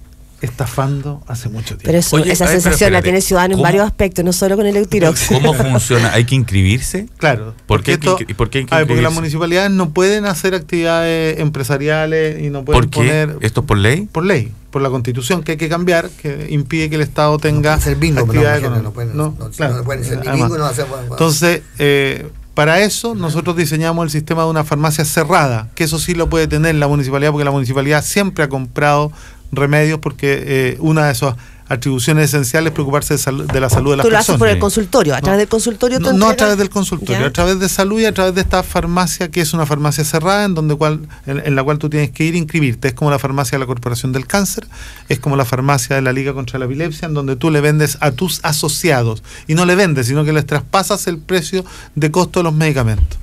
Speaker 10: estafando hace mucho tiempo.
Speaker 4: Pero eso,
Speaker 3: Oye,
Speaker 4: esa
Speaker 3: a ver, pero
Speaker 4: sensación la
Speaker 3: espérate,
Speaker 4: tiene el ciudadano en
Speaker 3: ¿cómo?
Speaker 4: varios aspectos, no solo con el Eutirox.
Speaker 3: ¿Cómo funciona? ¿Hay que inscribirse?
Speaker 10: Claro.
Speaker 3: ¿Por qué hay
Speaker 10: esto-
Speaker 3: que
Speaker 10: porque las
Speaker 3: inscribirse?
Speaker 10: municipalidades no pueden hacer actividades empresariales y no pueden
Speaker 3: ¿Por qué?
Speaker 10: poner...
Speaker 3: ¿Esto por ley?
Speaker 10: Por ley, por la Constitución que hay que cambiar, que impide que el Estado tenga
Speaker 2: Hacer bingo,
Speaker 10: actividades
Speaker 2: no
Speaker 10: económicas.
Speaker 2: pueden,
Speaker 10: No, claro.
Speaker 2: no pueden ser ni
Speaker 10: Además.
Speaker 2: bingo, no hacer...
Speaker 10: Entonces, para eso nosotros diseñamos el sistema de una farmacia cerrada, que eso sí lo puede tener la municipalidad, porque la municipalidad siempre ha comprado remedios, porque una de esas atribuciones esenciales es preocuparse de la salud de las
Speaker 4: Tú lo haces
Speaker 10: personas.
Speaker 4: por el consultorio, a través del consultorio tú
Speaker 10: No a
Speaker 4: entregas-
Speaker 10: través del consultorio,
Speaker 4: ¿Ya?
Speaker 10: a través de salud y a través de esta farmacia, que es una farmacia cerrada en la cual tú tienes que ir a inscribirte. Es como la farmacia de la Corporación del Cáncer, es como la farmacia de la Liga contra la Epilepsia, en donde tú le vendes a tus asociados, y no le vendes, sino que les traspasas el precio de costo de los medicamentos.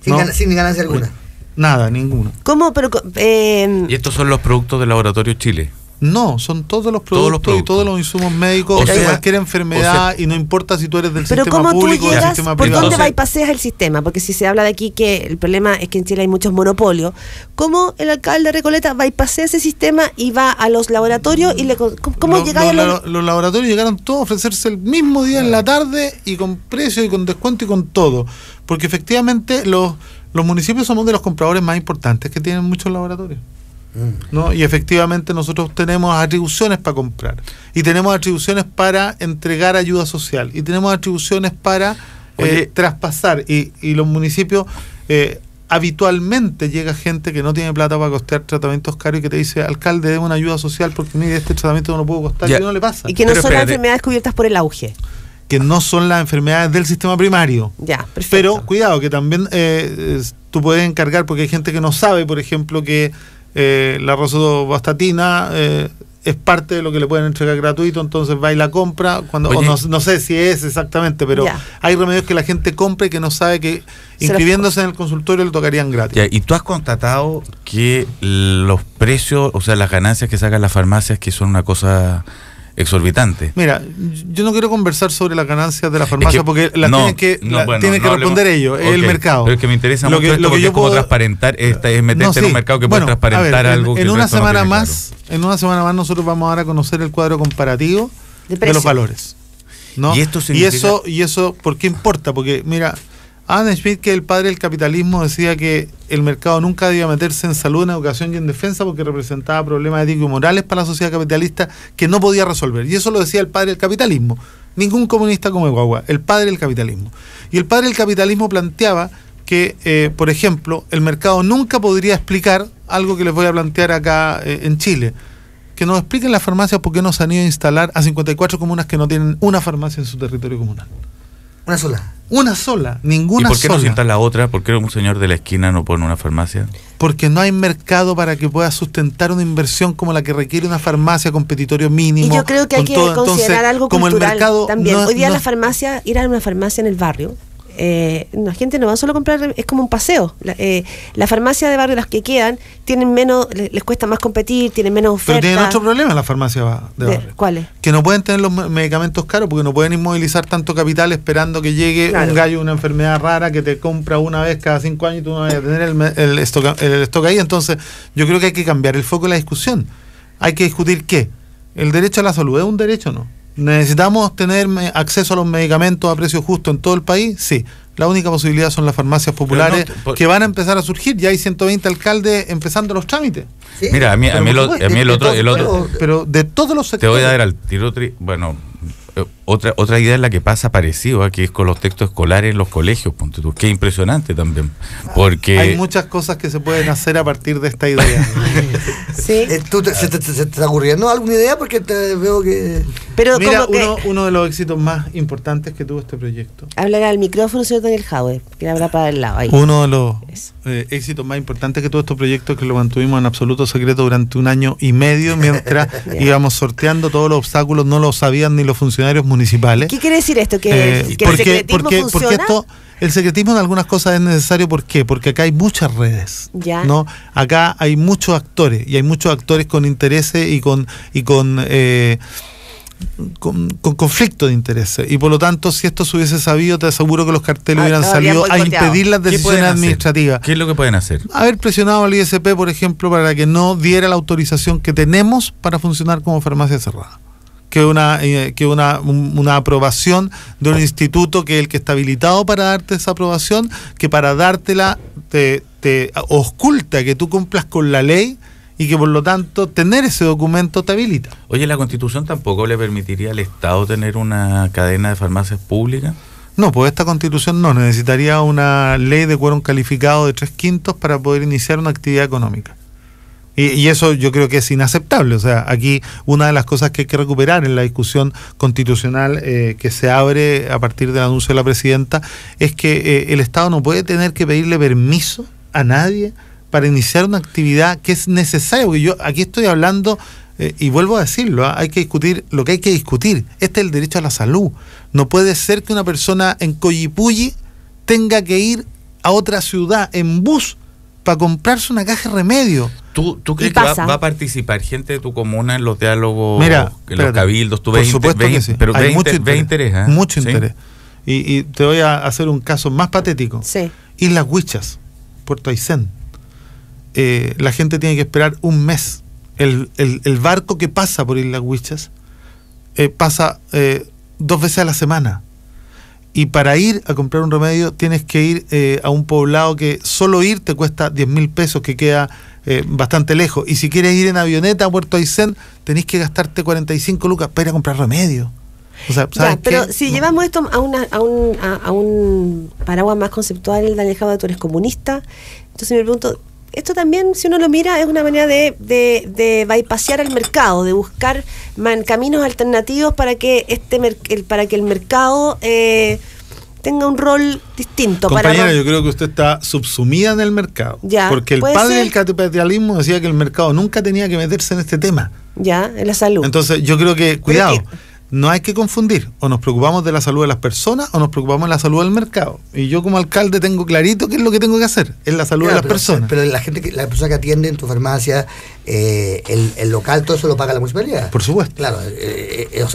Speaker 10: ¿No?
Speaker 2: Sin ganancia alguna.
Speaker 10: Nada, ninguno.
Speaker 4: ¿Cómo? Pero,
Speaker 3: Y estos son los productos del Laboratorio Chile.
Speaker 10: No, son todos los
Speaker 3: Todos los
Speaker 10: productos y
Speaker 3: productos.
Speaker 10: todos los insumos médicos
Speaker 3: O
Speaker 10: de
Speaker 3: sea,
Speaker 10: cualquier enfermedad, y no importa si tú eres del
Speaker 4: pero
Speaker 10: sistema
Speaker 4: ¿cómo tú
Speaker 10: público o del
Speaker 4: llegas?
Speaker 10: sistema
Speaker 4: ¿Por
Speaker 10: privado.
Speaker 4: dónde
Speaker 3: Entonces-
Speaker 4: bypaseas el sistema? Porque si se habla de aquí que el problema es que en Chile hay muchos monopolios, ¿cómo el alcalde de Recoleta bypasea ese sistema y va a los laboratorios y le... ¿Cómo llegáis a los...
Speaker 10: Los laboratorios llegaron todos a ofrecerse el mismo día en la tarde y con precio y con descuento y con todo, porque efectivamente los municipios somos de los compradores más importantes que tienen muchos laboratorios, ¿no? Y efectivamente nosotros tenemos atribuciones para comprar, y tenemos atribuciones para entregar ayuda social, y tenemos atribuciones para traspasar, y los municipios habitualmente llega gente que no tiene plata para costear tratamientos caros y que te dice, alcalde, deme una ayuda social porque mire, este tratamiento no lo puedo costar,
Speaker 3: Ya.
Speaker 10: y no le pasa.
Speaker 4: Y que no
Speaker 3: Pero
Speaker 4: son las
Speaker 3: espérate.
Speaker 4: enfermedades cubiertas por el auge.
Speaker 10: Que no son las enfermedades del sistema primario.
Speaker 4: Ya, perfecto.
Speaker 10: Pero cuidado, que también tú puedes encargar, porque hay gente que no sabe, por ejemplo, que la rosuvastatina es parte de lo que le pueden entregar gratuito, entonces va y la compra, cuando
Speaker 3: Oye,
Speaker 10: no sé si es exactamente, pero
Speaker 4: ya,
Speaker 10: hay remedios que la gente compra y que no sabe que inscribiéndose en el consultorio le tocarían gratis.
Speaker 3: Ya, ¿y tú has constatado que los precios, o sea, las ganancias que sacan las farmacias, que son una cosa exorbitante?
Speaker 10: Mira, yo no quiero conversar sobre las ganancias de la farmacia porque las tienen que responder ellos, es el mercado.
Speaker 3: Pero es que me interesa mucho esto porque es como transparentar, es meterte en un mercado que puede transparentar algo que
Speaker 10: en
Speaker 3: el
Speaker 10: una
Speaker 3: resto no
Speaker 10: semana
Speaker 3: tiene
Speaker 10: más,
Speaker 3: claro.
Speaker 10: en una semana más nosotros vamos a dar a conocer el cuadro comparativo de los valores, ¿no?
Speaker 3: Y esto significa...
Speaker 10: y eso ¿por qué importa? Porque mira, Adam Smith, que es el padre del capitalismo, decía que el mercado nunca debía meterse en salud, en educación y en defensa porque representaba problemas éticos y morales para la sociedad capitalista que no podía resolver. Y eso lo decía el padre del capitalismo. Ningún comunista come guagua, el padre del capitalismo. Y el padre del capitalismo planteaba que, por ejemplo, el mercado nunca podría explicar algo que les voy a plantear acá en Chile. Que nos expliquen las farmacias por qué no se han ido a instalar a 54 comunas que no tienen una farmacia en su territorio comunal. Una sola, ninguna sola.
Speaker 3: ¿Y por qué no se instala otra? ¿Por qué un señor de la esquina no pone una farmacia?
Speaker 10: Porque no hay mercado para que pueda sustentar una inversión como la que requiere una farmacia con petitorio mínimo.
Speaker 4: Y yo creo que hay que considerar entonces, algo
Speaker 10: como
Speaker 4: cultural
Speaker 10: el mercado
Speaker 4: también. Hoy día la farmacia, ir a una farmacia en el barrio, la gente no va solo a comprar, es como un paseo. La farmacia de barrio, las que quedan, tienen menos, les cuesta más competir, tienen menos oferta.
Speaker 10: Pero tienen otro problema la farmacia de barrio.
Speaker 4: ¿Cuáles?
Speaker 10: Que no pueden tener los medicamentos caros porque no pueden inmovilizar tanto capital esperando que llegue un gallo, una enfermedad rara que te compra una vez cada 5 años y tú no vas a tener el stock ahí. Entonces yo creo que hay que cambiar el foco de la discusión. Hay que discutir ¿qué? ¿El derecho a la salud es un derecho o no? ¿Necesitamos tener acceso a los medicamentos a precio justo en todo el país? Sí. La única posibilidad son las farmacias populares que van a empezar a surgir. Ya hay 120 alcaldes empezando los trámites.
Speaker 3: ¿Sí? Mira, a mí el otro...
Speaker 10: Pero de todos los sectores...
Speaker 3: Te voy a dar al tiro... Bueno, otra idea es la que pasa parecido, que es con los textos escolares en los colegios, ponte tú, que es impresionante también, porque...
Speaker 10: Hay muchas cosas que se pueden hacer a partir de esta idea.
Speaker 2: ¿Sí? ¿Se te está ocurriendo alguna idea? Porque veo que...
Speaker 10: Pero mira, uno de los éxitos más importantes que tuvo este proyecto.
Speaker 4: Hablará al micrófono, señor Daniel Jaue, que habrá para el lado ahí.
Speaker 10: Uno de los éxitos más importantes que tuvo este proyecto es que lo mantuvimos en absoluto secreto durante 1 año y medio mientras íbamos sorteando todos los obstáculos, no lo sabían ni los funcionarios municipales.
Speaker 4: ¿Qué quiere decir esto? ¿Que el secretismo funciona?
Speaker 10: Porque el secretismo en algunas cosas es necesario. ¿Por qué? Porque acá hay muchas redes, ¿no? Acá hay muchos actores y hay muchos actores con intereses y con conflicto de intereses, y por lo tanto si esto se hubiese sabido, te aseguro que los carteles hubieran salido a impedir las decisiones administrativas.
Speaker 3: ¿Qué es lo que pueden hacer?
Speaker 10: Haber presionado al ISP, por ejemplo, para que no diera la autorización que tenemos para funcionar como farmacia cerrada, que una aprobación de un instituto que es el que está habilitado para darte esa aprobación, que para dártela te oculta que tú cumplas con la ley y que por lo tanto tener ese documento te habilita.
Speaker 3: Oye, ¿la Constitución tampoco le permitiría al Estado tener una cadena de farmacias públicas?
Speaker 10: No, pues esta Constitución no, necesitaría una ley de quórum calificado de 3/5 para poder iniciar una actividad económica. Y eso yo creo que es inaceptable. O sea, aquí una de las cosas que hay que recuperar en la discusión constitucional que se abre a partir del anuncio de la presidenta es que el Estado no puede tener que pedirle permiso a nadie para iniciar una actividad que es necesaria, porque yo aquí estoy hablando, y vuelvo a decirlo, hay que discutir lo que hay que discutir. Este es el derecho a la salud. No puede ser que una persona en Coyipulli tenga que ir a otra ciudad en bus para comprarse una caja de remedio.
Speaker 3: ¿Tú crees que va a participar gente de tu comuna en los diálogos,
Speaker 10: mira,
Speaker 3: en los cabildos? ¿Tú ves
Speaker 10: que sí.
Speaker 3: Pero
Speaker 10: hay
Speaker 3: mucho interés, ¿eh?
Speaker 10: Mucho interés. Y te voy a hacer un caso más patético.
Speaker 4: Sí.
Speaker 10: Islas Huichas, Puerto Aysén. La gente tiene que esperar 1 mes. El barco que pasa por Islas Huichas pasa 2 veces a la semana. Y para ir a comprar un remedio tienes que ir a un poblado que solo ir te cuesta 10.000 pesos, que queda bastante lejos. Y si quieres ir en avioneta a Puerto Aysén, tenés que gastarte 45 lucas para ir a comprar remedio. O sea, ¿sabes
Speaker 4: pero
Speaker 10: qué?
Speaker 4: si llevamos esto a un paraguas más conceptual, Daniel Jaue, tú eres comunista, entonces me pregunto, esto también, si uno lo mira, es una manera de bypassear al mercado, de buscar caminos alternativos para que el mercado tenga un rol distinto.
Speaker 10: Compañera, yo creo que usted está subsumida en el mercado.
Speaker 4: Ya,
Speaker 10: porque el
Speaker 4: puede
Speaker 10: padre
Speaker 4: ser.
Speaker 10: del capitalismo decía que el mercado nunca tenía que meterse en este tema.
Speaker 4: Ya, en la salud.
Speaker 10: Entonces yo creo que, cuidado,
Speaker 4: que-
Speaker 10: no hay que confundir. O nos preocupamos de la salud de las personas o nos preocupamos de la salud del mercado. Y yo como alcalde tengo clarito qué es lo que tengo que hacer. Es la salud
Speaker 2: Claro,
Speaker 10: de las personas.
Speaker 2: Pero la persona que atiende en tu farmacia, el local, todo eso lo paga la municipalidad.
Speaker 10: Por supuesto.
Speaker 2: Claro,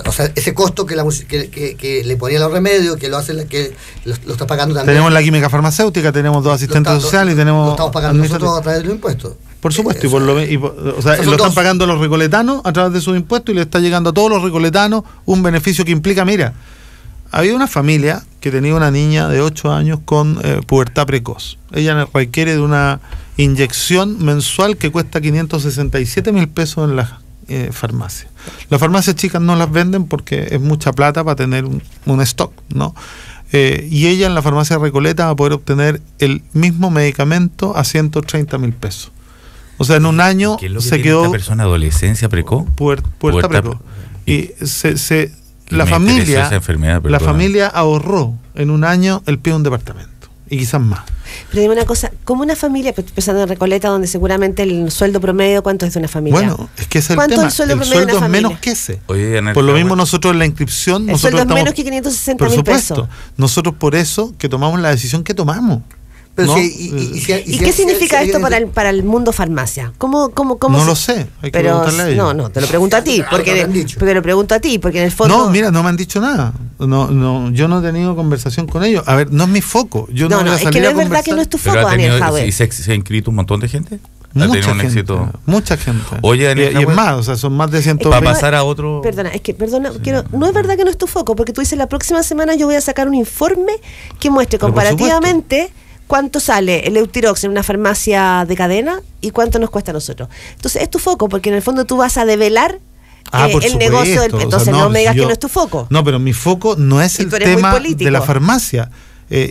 Speaker 2: o sea, ese costo que le ponía los remedios, que lo hace, que lo está pagando también.
Speaker 10: Tenemos la química farmacéutica, tenemos 2 asistentes sociales y tenemos...
Speaker 2: Lo estamos pagando nosotros a través de los impuestos.
Speaker 10: Por supuesto, o sea,
Speaker 2: Son
Speaker 10: lo están
Speaker 2: dos.
Speaker 10: pagando los recoletanos a través de sus impuestos y le está llegando a todos los recoletanos un beneficio que implica, mira, había una familia que tenía una niña de 8 años con pubertad precoz. Ella requiere de una inyección mensual que cuesta 567.000 pesos en las farmacias. Las farmacias chicas no las venden porque es mucha plata para tener un stock, ¿no? Y ella en la farmacia Recoleta va a poder obtener el mismo medicamento a 130.000 pesos. O sea, en un año
Speaker 3: ¿Qué es lo que
Speaker 10: se
Speaker 3: tiene
Speaker 10: quedó
Speaker 3: esta persona? ¿Adolescencia precoz?
Speaker 10: puerta precoz. Y la
Speaker 3: me
Speaker 10: familia
Speaker 3: interesó esa enfermedad,
Speaker 10: la
Speaker 3: perdóname.
Speaker 10: familia ahorró en un año el pie de un departamento y quizás más.
Speaker 4: Pero dime una cosa, como una familia, pensando en Recoleta, donde seguramente el sueldo promedio, ¿cuánto es de una familia?
Speaker 10: Bueno, es que ese es el
Speaker 4: ¿Cuánto
Speaker 10: tema.
Speaker 4: es el sueldo
Speaker 10: El
Speaker 4: promedio de
Speaker 10: sueldo
Speaker 4: una
Speaker 10: es
Speaker 4: familia?
Speaker 10: menos que ese.
Speaker 3: Oye, Ana,
Speaker 10: Por lo mismo
Speaker 3: bueno,
Speaker 10: nosotros en la inscripción
Speaker 4: El
Speaker 10: nosotros
Speaker 4: sueldo es
Speaker 10: estamos,
Speaker 4: menos que 560.000
Speaker 10: por supuesto,
Speaker 4: pesos.
Speaker 10: nosotros por eso que tomamos la decisión que tomamos.
Speaker 2: Pero
Speaker 10: ¿no?
Speaker 2: ¿Y
Speaker 4: qué significa esto para el mundo farmacia? ¿Cómo
Speaker 10: No lo sé, hay que
Speaker 4: pero
Speaker 10: preguntarle a ellos.
Speaker 4: no, te lo pregunto a ti, porque te lo pregunto a ti, porque en el fondo
Speaker 10: No, mira, no me han dicho nada. No, yo no he tenido conversación con ellos. A ver, no es mi foco. Yo no, voy a
Speaker 4: es
Speaker 10: salir
Speaker 4: que no
Speaker 10: a
Speaker 4: es verdad que
Speaker 10: conversar.
Speaker 4: no es tu
Speaker 3: pero
Speaker 4: foco,
Speaker 3: ha
Speaker 4: Daniel
Speaker 3: tenido,
Speaker 4: Javier.
Speaker 3: ¿y se ha inscrito un montón de gente? ¿Ha
Speaker 10: Mucha
Speaker 3: tenido un
Speaker 10: gente,
Speaker 3: éxito?
Speaker 10: mucha gente.
Speaker 3: Oye, Daniel
Speaker 10: y es
Speaker 3: Javier,
Speaker 10: más, o sea, son más de 120.
Speaker 3: para pasar a otro...
Speaker 4: Perdona, no es verdad que no es tu foco, porque tú dices la próxima semana yo voy a sacar un informe que muestre
Speaker 10: Pero por
Speaker 4: comparativamente cuánto sale el Eutirox en una farmacia de cadena y cuánto nos cuesta a nosotros. Entonces es tu foco, porque en el fondo tú vas a develar
Speaker 10: por
Speaker 4: el
Speaker 10: supuesto,
Speaker 4: negocio del,
Speaker 10: o sea,
Speaker 4: entonces no me digas que no es tu foco.
Speaker 10: No, pero mi foco no es
Speaker 4: Y
Speaker 10: el
Speaker 4: tú eres muy
Speaker 10: tema
Speaker 4: político.
Speaker 10: de la farmacia.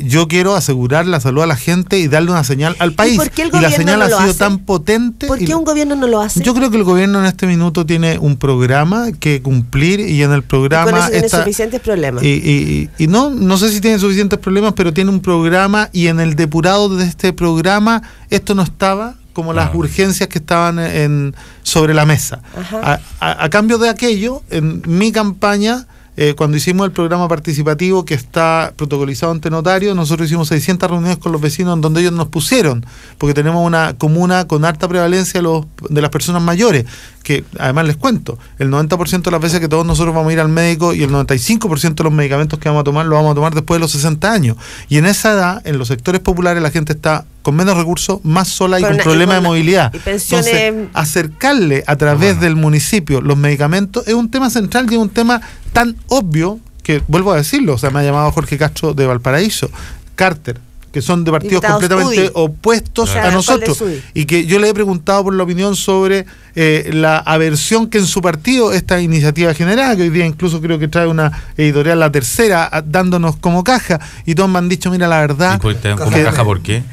Speaker 10: Yo quiero asegurar la salud a la gente y darle una señal al país.
Speaker 4: por qué el
Speaker 10: Y la
Speaker 4: gobierno
Speaker 10: señal
Speaker 4: no
Speaker 10: ha
Speaker 4: lo
Speaker 10: sido
Speaker 4: hace?
Speaker 10: tan potente.
Speaker 4: ¿Por qué un gobierno no lo hace?
Speaker 10: Yo creo que el gobierno en este minuto tiene un programa que cumplir y en el
Speaker 4: Y
Speaker 10: programa
Speaker 4: con eso tiene
Speaker 10: está-
Speaker 4: suficientes problemas.
Speaker 10: y no sé si tiene suficientes problemas, pero tiene un programa y en el depurado de este programa esto no estaba como las urgencias que estaban sobre la mesa.
Speaker 4: Ajá.
Speaker 10: A cambio de aquello, en mi campaña, cuando hicimos el programa participativo que está protocolizado ante notario, nosotros hicimos 600 reuniones con los vecinos en donde ellos nos pusieron, porque tenemos una comuna con alta prevalencia de las personas mayores, que además les cuento, el 90% de las veces que todos nosotros vamos a ir al médico y el 95% de los medicamentos que vamos a tomar los vamos a tomar después de los 60 años. Y en esa edad, en los sectores populares, la gente está con menos recursos, más sola y con problemas de movilidad.
Speaker 4: Y pensiones.
Speaker 10: Entonces, acercarle a través del municipio los medicamentos es un tema central y es un tema tan obvio que, vuelvo a decirlo, o sea, me ha llamado Jorge Castro de Valparaíso, Carter, que son de partidos
Speaker 4: Diputados
Speaker 10: completamente
Speaker 4: UDI.
Speaker 10: opuestos
Speaker 4: Claro.
Speaker 10: a nosotros,
Speaker 4: UDI.
Speaker 10: y que yo le he preguntado por la opinión sobre la aversión que en su partido esta iniciativa generada, que hoy día incluso creo que trae una editorial, La Tercera, dándonos como caja, y todos me han dicho, mira, la verdad...
Speaker 3: ¿Y te dan como
Speaker 10: que-
Speaker 3: caja por qué?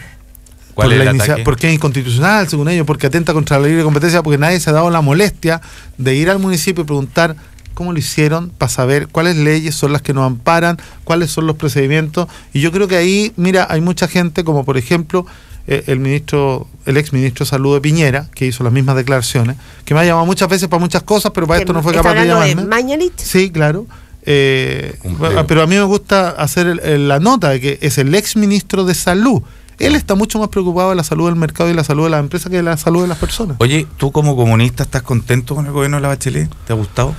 Speaker 3: ¿Cuál
Speaker 10: por
Speaker 3: es
Speaker 10: la
Speaker 3: el
Speaker 10: inicia-
Speaker 3: ataque?
Speaker 10: porque es inconstitucional, según ellos, porque atenta contra la libre competencia, porque nadie se ha dado la molestia de ir al municipio y preguntar cómo lo hicieron para saber cuáles leyes son las que nos amparan, cuáles son los procedimientos. Y yo creo que ahí, mira, hay mucha gente, como por ejemplo el ex ministro de Salud de Piñera, que hizo las mismas declaraciones, que me ha llamado muchas veces para muchas cosas, pero para esto no fue
Speaker 4: ¿Está
Speaker 10: capaz de
Speaker 4: hablando
Speaker 10: llamarme.
Speaker 4: de Mañalit?
Speaker 10: Sí, claro.
Speaker 3: Cumplido.
Speaker 10: Pero a mí me gusta hacer la nota de que es el ex ministro de Salud. Él está mucho más preocupado de la salud del mercado y la salud de las empresas que de la salud de las personas.
Speaker 3: Oye, ¿tú como comunista estás contento con el gobierno de la Bachelet? ¿Te ha gustado?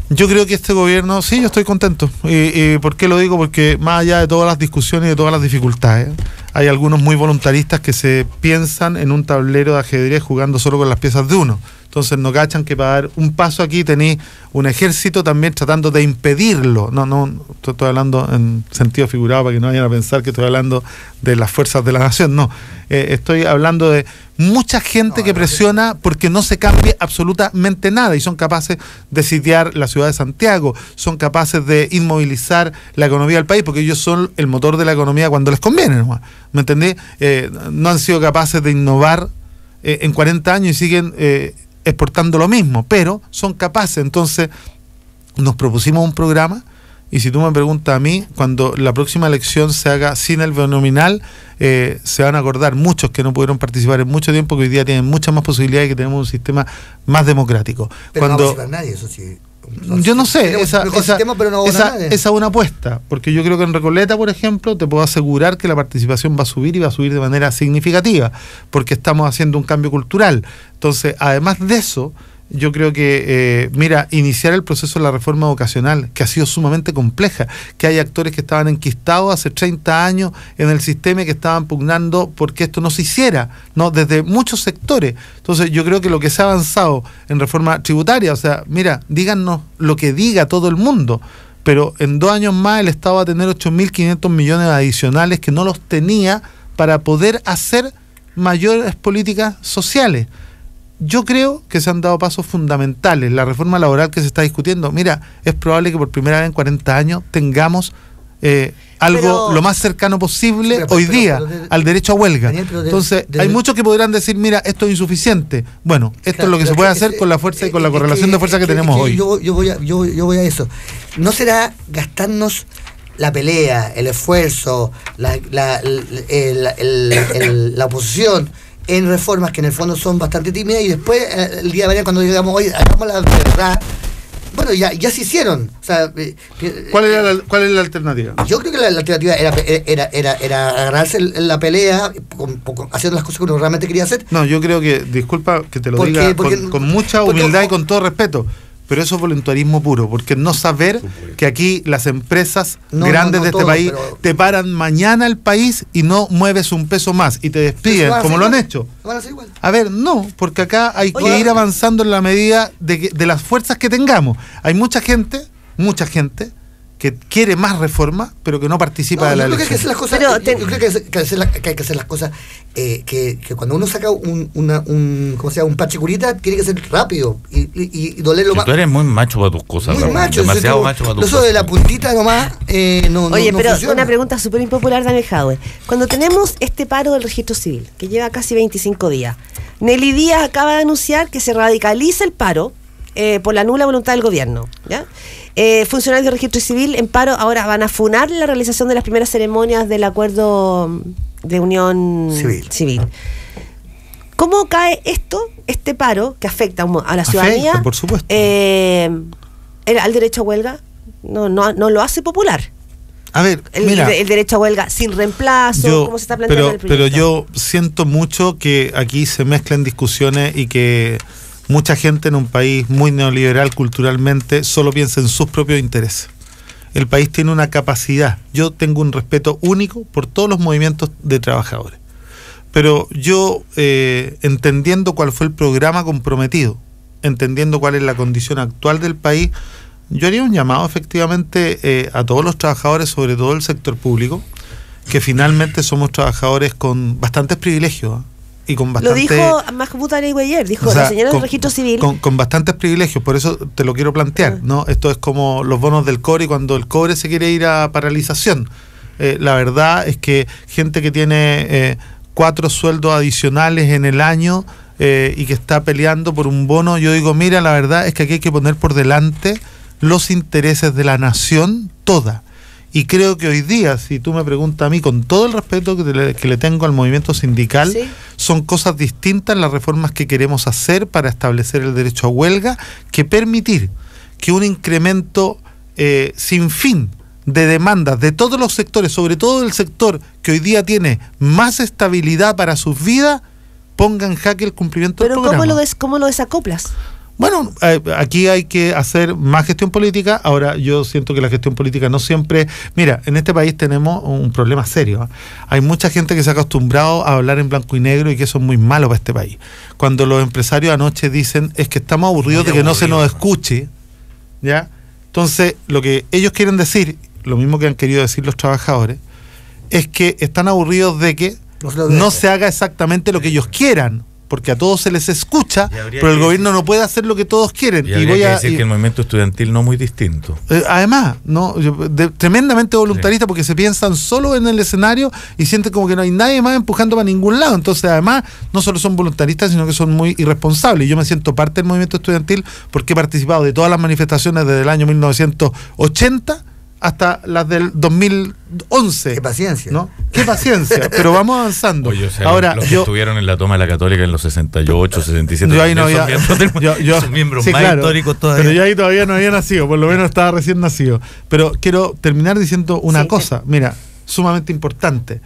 Speaker 10: Yo creo que este gobierno, sí, yo estoy contento. ¿Y por qué lo digo? Porque más allá de todas las discusiones y de todas las dificultades, hay algunos muy voluntaristas que se piensan en un tablero de ajedrez jugando solo con las piezas de uno. Entonces no cachan que para dar un paso aquí tenéis un ejército también tratando de impedirlo. No, estoy hablando en sentido figurado para que no vayan a pensar que estoy hablando de las fuerzas de la nación. No, estoy hablando de mucha gente que presiona porque no se cambie absolutamente nada y son capaces de sitiar la ciudad de Santiago, son capaces de inmovilizar la economía del país porque ellos son el motor de la economía cuando les conviene, ¿no? ¿Me entendés? No han sido capaces de innovar en 40 años y siguen exportando lo mismo, pero son capaces. Entonces nos propusimos un programa y si tú me preguntas a mí, cuando la próxima elección se haga sin el binominal, se van a acordar muchos que no pudieron participar en mucho tiempo, que hoy día tienen muchas más posibilidades y que tenemos un sistema más democrático.
Speaker 2: Pero no va a participar nadie, eso sí.
Speaker 10: Yo no sé, esa
Speaker 2: es
Speaker 10: una apuesta, porque yo creo que en Recoleta, por ejemplo, te puedo asegurar que la participación va a subir y va a subir de manera significativa, porque estamos haciendo un cambio cultural. Entonces, además de eso, yo creo que, iniciar el proceso de la reforma vocacional, que ha sido sumamente compleja, que hay actores que estaban enquistados hace 30 años en el sistema y que estaban pugnando porque esto no se hiciera, ¿no? Desde muchos sectores. Entonces, yo creo que lo que se ha avanzado en reforma tributaria, o sea, mira, díganos lo que diga todo el mundo, pero en 2 años más el Estado va a tener 8.500 millones adicionales que no los tenía para poder hacer mayores políticas sociales. Yo creo que se han dado pasos fundamentales. La reforma laboral que se está discutiendo, mira, es probable que por primera vez en 40 años tengamos algo lo más cercano posible hoy día al derecho a huelga. Daniel, entonces, hay muchos que podrán decir, mira, esto es insuficiente. Bueno, esto es lo que se puede hacer con la fuerza y con la correlación de fuerza que tenemos hoy.
Speaker 2: Yo voy a eso. ¿No será gastarnos la pelea, el esfuerzo, la oposición en reformas que en el fondo son bastante tímidas y después el día de mañana cuando digamos, oye, hagamos la verdad, bueno, ya se hicieron? O sea,
Speaker 10: ¿Cuál es la alternativa?
Speaker 2: Yo creo que la alternativa era agarrarse la pelea haciendo las cosas que uno realmente quería hacer.
Speaker 10: No, yo creo que, disculpa que te lo diga con mucha humildad y con todo respeto, pero eso es voluntarismo puro, porque no saber que aquí las empresas grandes de este país te paran mañana el país y no mueves un peso más y te despiden, como lo han hecho. A ver, no, porque acá hay que ir avanzando en la medida de las fuerzas que tengamos. Hay mucha gente que quiere más reforma, pero que no participa de la elección.
Speaker 2: Yo creo que hay que hacer las cosas que cuando uno saca un parche curita, tiene que ser rápido y dolerlo más.
Speaker 3: Tú eres muy macho para tus cosas,
Speaker 2: muy macho, demasiado macho para tus cosas. Eso de la puntita nomás no funciona.
Speaker 4: Una pregunta súper impopular, Daniel Jadwe. Cuando tenemos este paro del registro civil, que lleva casi 25 días, Nelly Díaz acaba de anunciar que se radicaliza el paro por la nula voluntad del gobierno, ¿ya? Funcionarios de registro civil en paro ahora van a funar la realización de las primeras ceremonias del acuerdo de unión civil. ¿Cómo cae este paro que afecta a la ciudadanía?
Speaker 10: Afecta, por supuesto.
Speaker 4: Al derecho a huelga no lo hace popular.
Speaker 10: A ver,
Speaker 4: el derecho a huelga sin reemplazo, ¿cómo se está planteando el proyecto?
Speaker 10: Pero yo siento mucho que aquí se mezclan discusiones y que mucha gente en un país muy neoliberal culturalmente solo piensa en sus propios intereses. El país tiene una capacidad. Yo tengo un respeto único por todos los movimientos de trabajadores. Pero yo, entendiendo cuál fue el programa comprometido, entendiendo cuál es la condición actual del país, yo haría un llamado efectivamente a todos los trabajadores, sobre todo el sector público, que finalmente somos trabajadores con bastantes privilegios, y con bastante,
Speaker 4: lo dijo Mahmoud Areguá ayer, dijo, o sea, la señora del registro civil.
Speaker 10: Con bastantes privilegios, por eso te lo quiero plantear, ¿no? Esto es como los bonos del cobre cuando el cobre se quiere ir a paralización. La verdad es que gente que tiene 4 sueldos adicionales en el año y que está peleando por un bono, yo digo, mira, la verdad es que aquí hay que poner por delante los intereses de la nación toda. Y creo que hoy día, si tú me preguntas a mí, con todo el respeto que le tengo al movimiento sindical, son cosas distintas las reformas que queremos hacer para establecer el derecho a huelga, que permitir que un incremento sin fin de demandas de todos los sectores, sobre todo el sector que hoy día tiene más estabilidad para sus vidas, ponga en jaque el cumplimiento del programa.
Speaker 4: Pero ¿cómo lo desacoplas?
Speaker 10: Bueno, aquí hay que hacer más gestión política. Ahora, yo siento que la gestión política no siempre... Mira, en este país tenemos un problema serio, ¿eh? Hay mucha gente que se ha acostumbrado a hablar en blanco y negro y que eso es muy malo para este país. Cuando los empresarios anoche dicen, es que estamos aburridos de que no se nos escuche, ¿ya? Entonces, lo que ellos quieren decir, lo mismo que han querido decir los trabajadores, es que están aburridos de que no se haga exactamente lo que ellos quieran, porque a todos se les escucha, pero el gobierno no puede hacer lo que todos quieren.
Speaker 3: Y voy a decir que el movimiento estudiantil no muy distinto.
Speaker 10: Además, tremendamente voluntarista, porque se piensan solo en el escenario y sienten como que no hay nadie más empujando para ningún lado. Entonces, además, no solo son voluntaristas, sino que son muy irresponsables. Yo me siento parte del movimiento estudiantil porque he participado de todas las manifestaciones desde el año 1980 hasta las del 2011.
Speaker 2: Qué paciencia.
Speaker 10: ¿No? Qué paciencia, pero vamos avanzando.
Speaker 3: Oye, o sea,
Speaker 10: ahora,
Speaker 3: los que estuvieron en la toma de la Católica en los 68, 67,
Speaker 10: yo ahí no había,
Speaker 3: son miembros
Speaker 10: sí,
Speaker 3: más
Speaker 10: claro,
Speaker 3: históricos todavía.
Speaker 10: Pero yo ahí todavía no había nacido, por lo menos estaba recién nacido. Pero quiero terminar diciendo una cosa, mira, sumamente importante.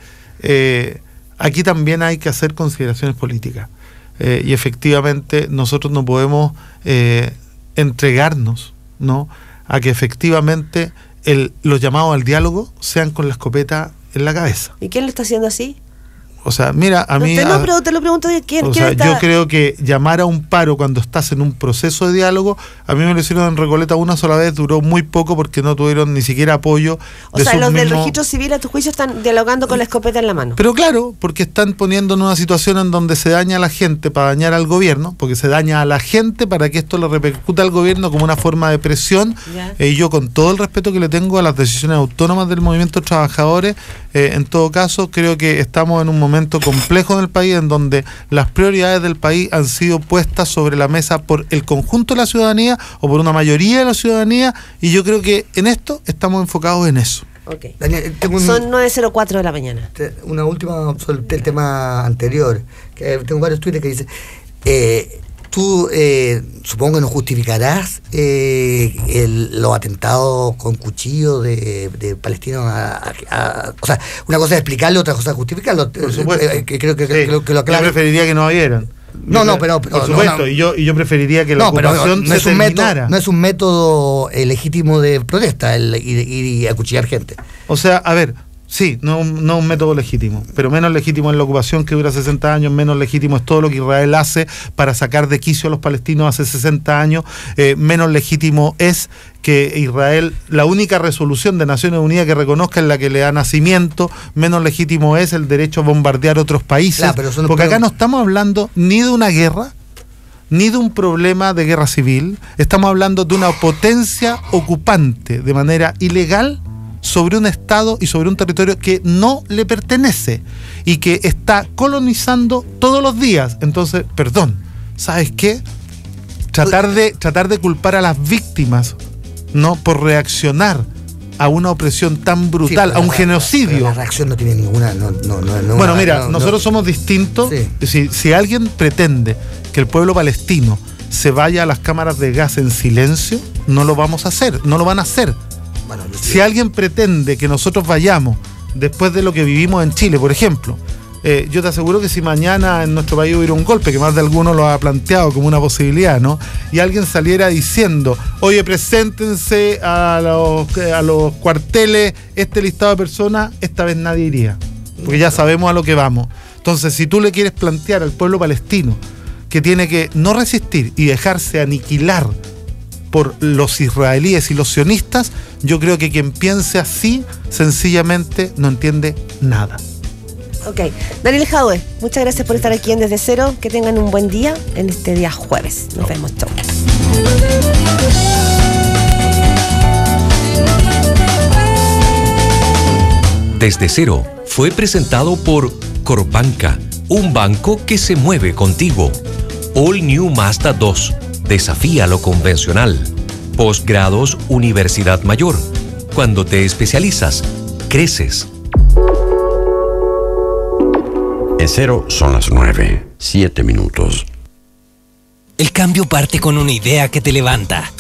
Speaker 10: Aquí también hay que hacer consideraciones políticas. Y efectivamente nosotros no podemos entregarnos, ¿no?, a que efectivamente los llamados al diálogo sean con la escopeta en la cabeza.
Speaker 4: ¿Y quién lo está haciendo así?
Speaker 10: O sea, mira, a mí...
Speaker 4: Te lo pregunto de quién.
Speaker 10: O
Speaker 4: ¿quién
Speaker 10: sea,
Speaker 4: está?
Speaker 10: yo creo que llamar a un paro cuando estás en un proceso de diálogo, a mí me lo hicieron en Recoleta una sola vez, duró muy poco porque no tuvieron ni siquiera apoyo.
Speaker 4: O sea, los del registro civil, a tu juicio, están dialogando con la escopeta en la mano.
Speaker 10: Pero claro, porque están poniendo en una situación en donde se daña a la gente para dañar al gobierno, porque se daña a la gente para que esto le repercuta al gobierno como una forma de presión. Y yo, con todo el respeto que le tengo a las decisiones autónomas del movimiento de trabajadores, en todo caso, creo que estamos en un momento complejo en el país en donde las prioridades del país han sido puestas sobre la mesa por el conjunto de la ciudadanía o por una mayoría de la ciudadanía, y yo creo que en esto estamos enfocados en eso.
Speaker 4: Okay. Daniel, son 9:04 de la mañana.
Speaker 2: Una última sobre el tema anterior, que tengo varios tweets que dicen, tú supongo que no justificarás los atentados con cuchillo de palestinos o sea, una cosa es explicarlo, otra cosa es justificarlo.
Speaker 10: Por supuesto.
Speaker 2: Creo que lo
Speaker 10: Yo preferiría que no habieran.
Speaker 2: Pero
Speaker 10: por supuesto,
Speaker 2: no.
Speaker 10: Y yo preferiría que la ocupación se terminara.
Speaker 2: No es un método legítimo de protesta el ir y acuchillar gente.
Speaker 10: O sea, a ver, sí, no un método legítimo, pero menos legítimo es la ocupación que dura 60 años, menos legítimo es todo lo que Israel hace para sacar de quicio a los palestinos hace 60 años, menos legítimo es que Israel, la única resolución de Naciones Unidas que reconozca es la que le da nacimiento, menos legítimo es el derecho a bombardear otros países, claro, porque acá no estamos hablando ni de una guerra, ni de un problema de guerra civil, estamos hablando de una potencia ocupante de manera ilegal sobre un estado y sobre un territorio que no le pertenece y que está colonizando todos los días. Entonces, perdón, ¿sabes qué? Tratar de culpar a las víctimas, ¿no?, por reaccionar a una opresión tan brutal, a un genocidio.
Speaker 2: La reacción no tiene ninguna.
Speaker 10: Bueno, mira, nosotros somos distintos. Sí. Si alguien pretende que el pueblo palestino se vaya a las cámaras de gas en silencio, no lo vamos a hacer, no lo van a hacer. Bueno, si alguien pretende que nosotros vayamos después de lo que vivimos en Chile, por ejemplo, yo te aseguro que si mañana en nuestro país hubiera un golpe, que más de alguno lo ha planteado como una posibilidad, ¿no?, y alguien saliera diciendo, oye, preséntense a los cuarteles este listado de personas, esta vez nadie iría, porque ya sabemos a lo que vamos. Entonces, si tú le quieres plantear al pueblo palestino que tiene que no resistir y dejarse aniquilar por los israelíes y los sionistas, yo creo que quien piense así sencillamente no entiende nada.
Speaker 4: Ok, Daniel Jadwe, muchas gracias por estar aquí en Desde Cero. Que tengan un buen día en este día jueves. Nos vemos, chau.
Speaker 11: Desde Cero fue presentado por Corbanca, un banco que se mueve contigo. All New Mazda 2. Desafía lo convencional. Postgrados Universidad Mayor. Cuando te especializas, creces.
Speaker 1: En Cero son las 9:07.
Speaker 12: El cambio parte con una idea que te levanta,